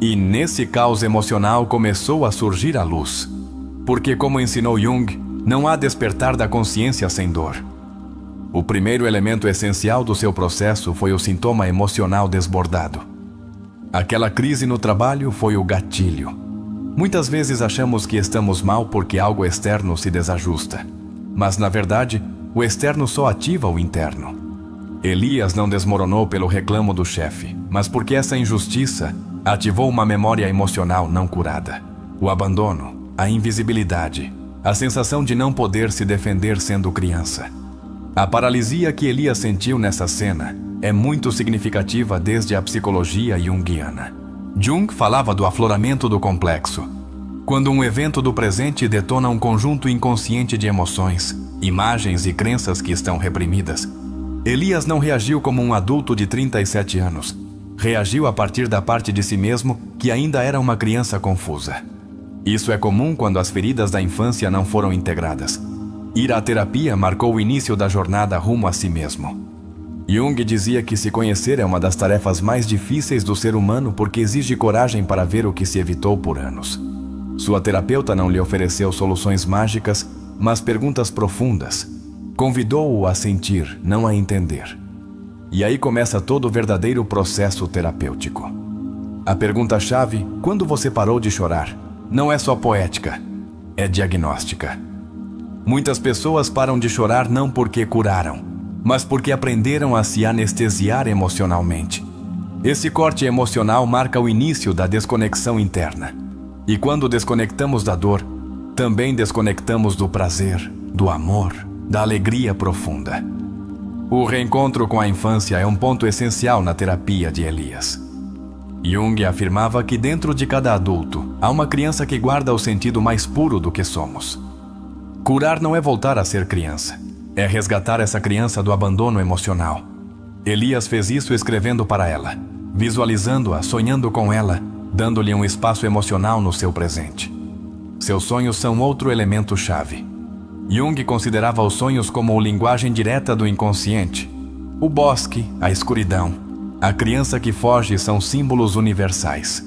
E nesse caos emocional começou a surgir a luz. Porque, como ensinou Jung, não há despertar da consciência sem dor. O primeiro elemento essencial do seu processo foi o sintoma emocional desbordado. Aquela crise no trabalho foi o gatilho. Muitas vezes achamos que estamos mal porque algo externo se desajusta. Mas, na verdade, o externo só ativa o interno. Elias não desmoronou pelo reclamo do chefe, mas porque essa injustiça ativou uma memória emocional não curada. O abandono, a invisibilidade, a sensação de não poder se defender sendo criança. A paralisia que Elias sentiu nessa cena é muito significativa desde a psicologia junguiana. Jung falava do afloramento do complexo, quando um evento do presente detona um conjunto inconsciente de emoções, imagens e crenças que estão reprimidas. Elias não reagiu como um adulto de 37 anos. Reagiu a partir da parte de si mesmo que ainda era uma criança confusa. Isso é comum quando as feridas da infância não foram integradas. Ir à terapia marcou o início da jornada rumo a si mesmo. Jung dizia que se conhecer é uma das tarefas mais difíceis do ser humano porque exige coragem para ver o que se evitou por anos. Sua terapeuta não lhe ofereceu soluções mágicas, mas perguntas profundas. Convidou-o a sentir, não a entender. E aí começa todo o verdadeiro processo terapêutico. A pergunta-chave, quando você parou de chorar, não é só poética, é diagnóstica. Muitas pessoas param de chorar não porque curaram, mas porque aprenderam a se anestesiar emocionalmente. Esse corte emocional marca o início da desconexão interna. E quando desconectamos da dor, também desconectamos do prazer, do amor, da alegria profunda. O reencontro com a infância é um ponto essencial na terapia de Elias. Jung afirmava que dentro de cada adulto há uma criança que guarda o sentido mais puro do que somos. Curar não é voltar a ser criança, é resgatar essa criança do abandono emocional. Elias fez isso escrevendo para ela, visualizando-a, sonhando com ela, dando-lhe um espaço emocional no seu presente. Seus sonhos são outro elemento-chave. Jung considerava os sonhos como linguagem direta do inconsciente. O bosque, a escuridão, a criança que foge são símbolos universais.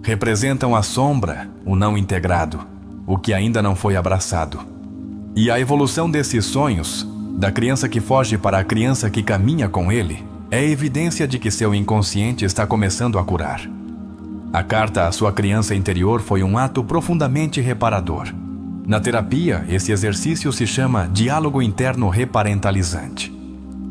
Representam a sombra, o não integrado, o que ainda não foi abraçado. E a evolução desses sonhos, da criança que foge para a criança que caminha com ele, é evidência de que seu inconsciente está começando a curar. A carta à sua criança interior foi um ato profundamente reparador. Na terapia, esse exercício se chama diálogo interno reparentalizante.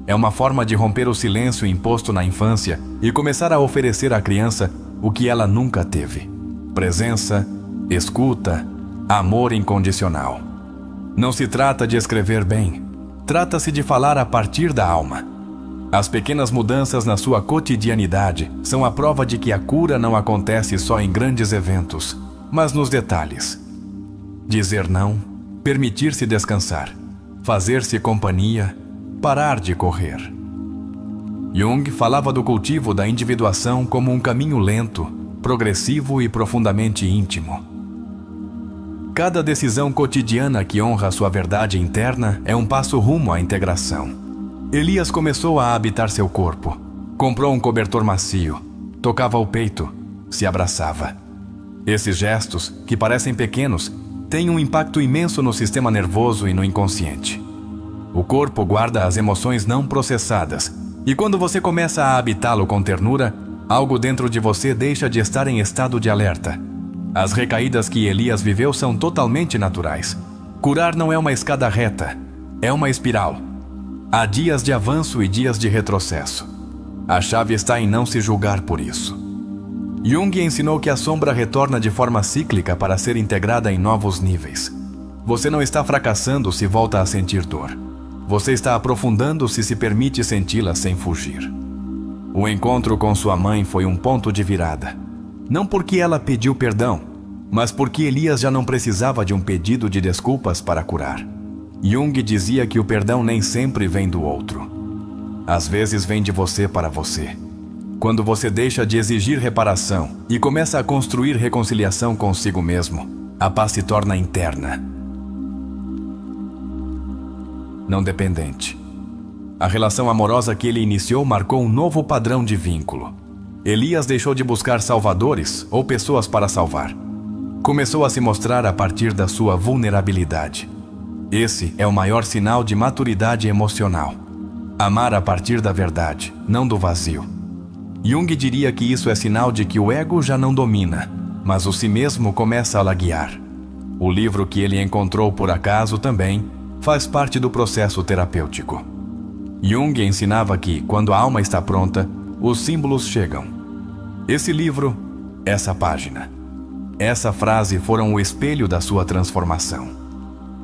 É uma forma de romper o silêncio imposto na infância e começar a oferecer à criança o que ela nunca teve: presença, escuta, amor incondicional. Não se trata de escrever bem, trata-se de falar a partir da alma. As pequenas mudanças na sua cotidianidade são a prova de que a cura não acontece só em grandes eventos, mas nos detalhes. Dizer não, permitir-se descansar, fazer-se companhia, parar de correr. Jung falava do cultivo da individuação como um caminho lento, progressivo e profundamente íntimo. Cada decisão cotidiana que honra sua verdade interna é um passo rumo à integração. Elias começou a habitar seu corpo. Comprou um cobertor macio, tocava o peito, se abraçava. Esses gestos, que parecem pequenos, têm um impacto imenso no sistema nervoso e no inconsciente. O corpo guarda as emoções não processadas, e quando você começa a habitá-lo com ternura, algo dentro de você deixa de estar em estado de alerta. As recaídas que Elias viveu são totalmente naturais. Curar não é uma escada reta, é uma espiral. Há dias de avanço e dias de retrocesso. A chave está em não se julgar por isso. Jung ensinou que a sombra retorna de forma cíclica para ser integrada em novos níveis. Você não está fracassando se volta a sentir dor. Você está aprofundando se permite senti-la sem fugir. O encontro com sua mãe foi um ponto de virada. Não porque ela pediu perdão, mas porque Elias já não precisava de um pedido de desculpas para curar. Jung dizia que o perdão nem sempre vem do outro. Às vezes vem de você para você. Quando você deixa de exigir reparação e começa a construir reconciliação consigo mesmo, a paz se torna interna, não dependente. A relação amorosa que ele iniciou marcou um novo padrão de vínculo. Elias deixou de buscar salvadores ou pessoas para salvar. Começou a se mostrar a partir da sua vulnerabilidade. Esse é o maior sinal de maturidade emocional. Amar a partir da verdade, não do vazio. Jung diria que isso é sinal de que o ego já não domina, mas o si mesmo começa a laguear. O livro que ele encontrou por acaso também faz parte do processo terapêutico. Jung ensinava que, quando a alma está pronta, os símbolos chegam. Esse livro, essa página, essa frase foram o espelho da sua transformação.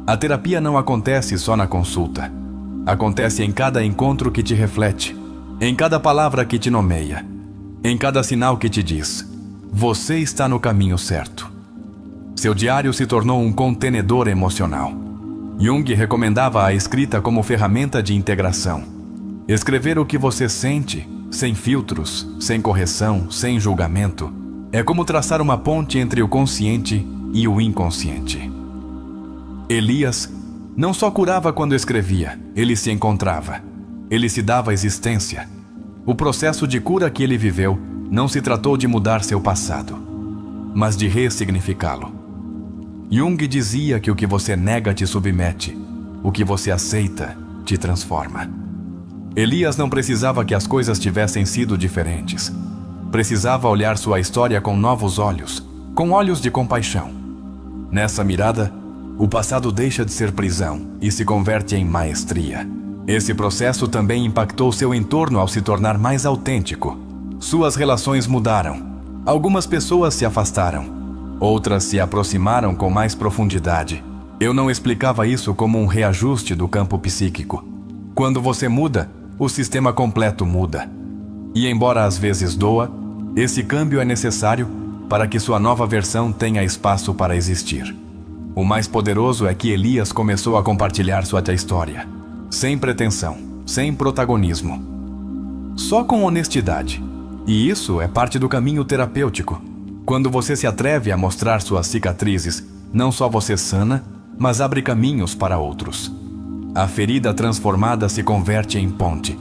A terapia não acontece só na consulta. Acontece em cada encontro que te reflete, em cada palavra que te nomeia, em cada sinal que te diz: você está no caminho certo. Seu diário se tornou um contenedor emocional. Jung recomendava a escrita como ferramenta de integração. Escrever o que você sente, sem filtros, sem correção, sem julgamento, é como traçar uma ponte entre o consciente e o inconsciente. Elias não só curava quando escrevia, ele se encontrava. Ele se dava existência. O processo de cura que ele viveu não se tratou de mudar seu passado, mas de ressignificá-lo. Jung dizia que o que você nega te submete, o que você aceita te transforma. Elias não precisava que as coisas tivessem sido diferentes. Precisava olhar sua história com novos olhos, com olhos de compaixão. Nessa mirada, o passado deixa de ser prisão e se converte em maestria. Esse processo também impactou seu entorno ao se tornar mais autêntico. Suas relações mudaram. Algumas pessoas se afastaram. Outras se aproximaram com mais profundidade. Eu não explicava isso como um reajuste do campo psíquico. Quando você muda, o sistema completo muda. E embora às vezes doa, esse câmbio é necessário para que sua nova versão tenha espaço para existir. O mais poderoso é que Elias começou a compartilhar sua história, sem pretensão, sem protagonismo, só com honestidade. E isso é parte do caminho terapêutico. Quando você se atreve a mostrar suas cicatrizes, não só você sana, mas abre caminhos para outros. A ferida transformada se converte em ponte.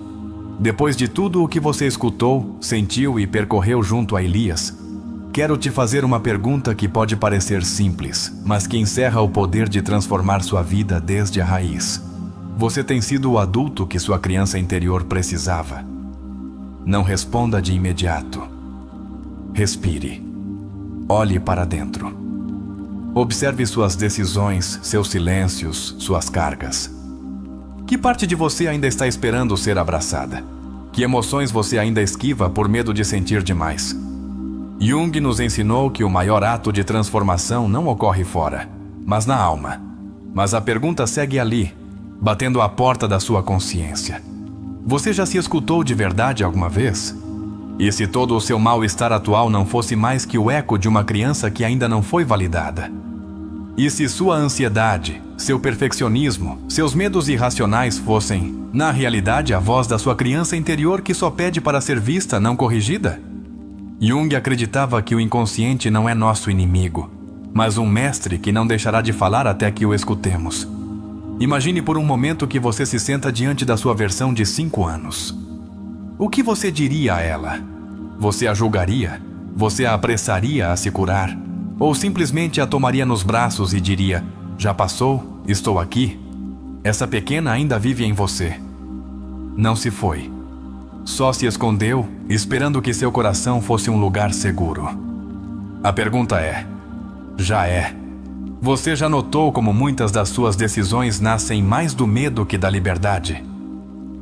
Depois de tudo o que você escutou, sentiu e percorreu junto a Elias, quero te fazer uma pergunta que pode parecer simples, mas que encerra o poder de transformar sua vida desde a raiz. Você tem sido o adulto que sua criança interior precisava? Não responda de imediato. Respire. Olhe para dentro. Observe suas decisões, seus silêncios, suas cargas. Que parte de você ainda está esperando ser abraçada? Que emoções você ainda esquiva por medo de sentir demais? Jung nos ensinou que o maior ato de transformação não ocorre fora, mas na alma. Mas a pergunta segue ali, batendo à porta da sua consciência. Você já se escutou de verdade alguma vez? E se todo o seu mal-estar atual não fosse mais que o eco de uma criança que ainda não foi validada? E se sua ansiedade, seu perfeccionismo, seus medos irracionais fossem, na realidade, a voz da sua criança interior que só pede para ser vista, não corrigida? Jung acreditava que o inconsciente não é nosso inimigo, mas um mestre que não deixará de falar até que o escutemos. Imagine por um momento que você se senta diante da sua versão de 5 anos. O que você diria a ela? Você a julgaria? Você a apressaria a se curar? Ou simplesmente a tomaria nos braços e diria: já passou, estou aqui? Essa pequena ainda vive em você. Não se foi. Só se escondeu, esperando que seu coração fosse um lugar seguro. A pergunta é: já é? Você já notou como muitas das suas decisões nascem mais do medo que da liberdade?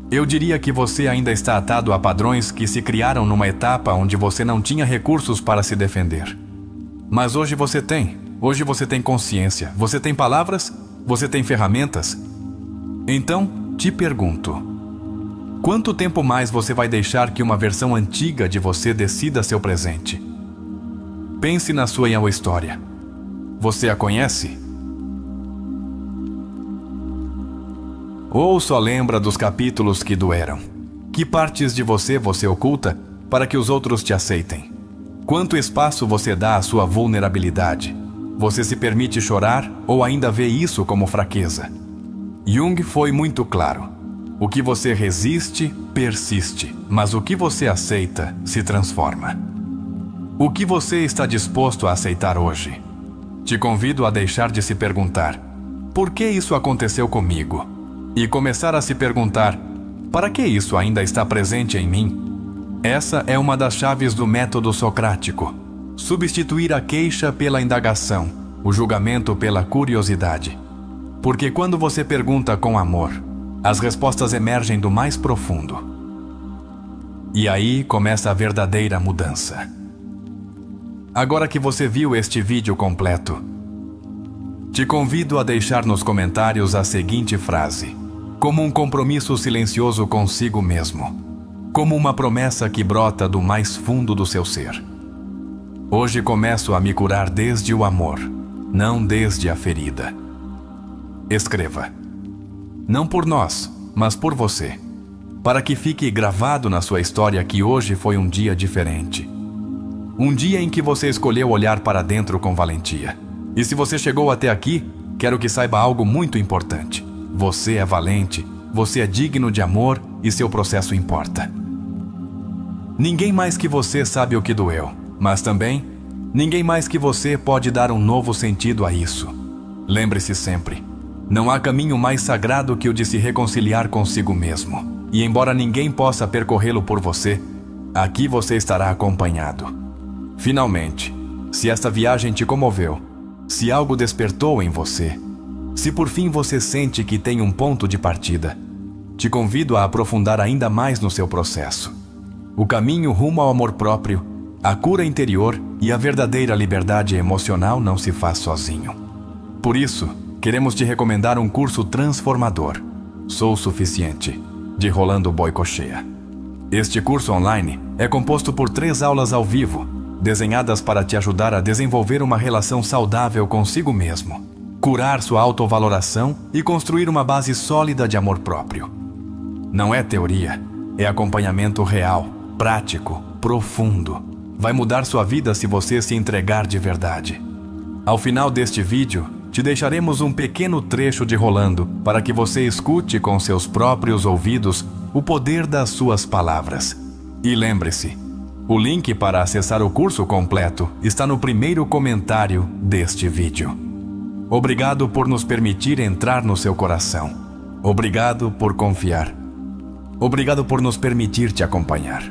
Eu diria que você ainda está atado a padrões que se criaram numa etapa onde você não tinha recursos para se defender. Mas hoje você tem. Hoje você tem consciência. Você tem palavras. Você tem ferramentas. Então, te pergunto: quanto tempo mais você vai deixar que uma versão antiga de você decida seu presente? Pense na sua história. Você a conhece? Ou só lembra dos capítulos que doeram? Que partes de você oculta para que os outros te aceitem? Quanto espaço você dá à sua vulnerabilidade? Você se permite chorar ou ainda vê isso como fraqueza? Jung foi muito claro. O que você resiste, persiste, mas o que você aceita, se transforma. O que você está disposto a aceitar hoje? Te convido a deixar de se perguntar: por que isso aconteceu comigo? E começar a se perguntar: para que isso ainda está presente em mim? Essa é uma das chaves do método socrático. Substituir a queixa pela indagação, o julgamento pela curiosidade. Porque quando você pergunta com amor, as respostas emergem do mais profundo. E aí começa a verdadeira mudança. Agora que você viu este vídeo completo, te convido a deixar nos comentários a seguinte frase: como um compromisso silencioso consigo mesmo, como uma promessa que brota do mais fundo do seu ser. Hoje começo a me curar desde o amor, não desde a ferida. Escreva. Não por nós, mas por você, para que fique gravado na sua história que hoje foi um dia diferente. Um dia em que você escolheu olhar para dentro com valentia. E se você chegou até aqui, quero que saiba algo muito importante. Você é valente, você é digno de amor e seu processo importa. Ninguém mais que você sabe o que doeu, mas também, ninguém mais que você pode dar um novo sentido a isso. Lembre-se sempre, não há caminho mais sagrado que o de se reconciliar consigo mesmo. E embora ninguém possa percorrê-lo por você, aqui você estará acompanhado. Finalmente, se esta viagem te comoveu, se algo despertou em você, se por fim você sente que tem um ponto de partida, te convido a aprofundar ainda mais no seu processo. O caminho rumo ao amor próprio, a cura interior e a verdadeira liberdade emocional não se faz sozinho. Por isso, queremos te recomendar um curso transformador, Sou Suficiente, de Rolando Boicochea. Este curso online é composto por 3 aulas ao vivo, desenhadas para te ajudar a desenvolver uma relação saudável consigo mesmo, curar sua autovaloração e construir uma base sólida de amor próprio. Não é teoria, é acompanhamento real, prático, profundo. Vai mudar sua vida se você se entregar de verdade. Ao final deste vídeo, te deixaremos um pequeno trecho de Rolando para que você escute com seus próprios ouvidos o poder das suas palavras. E lembre-se, o link para acessar o curso completo está no primeiro comentário deste vídeo. Obrigado por nos permitir entrar no seu coração. Obrigado por confiar. Obrigado por nos permitir te acompanhar.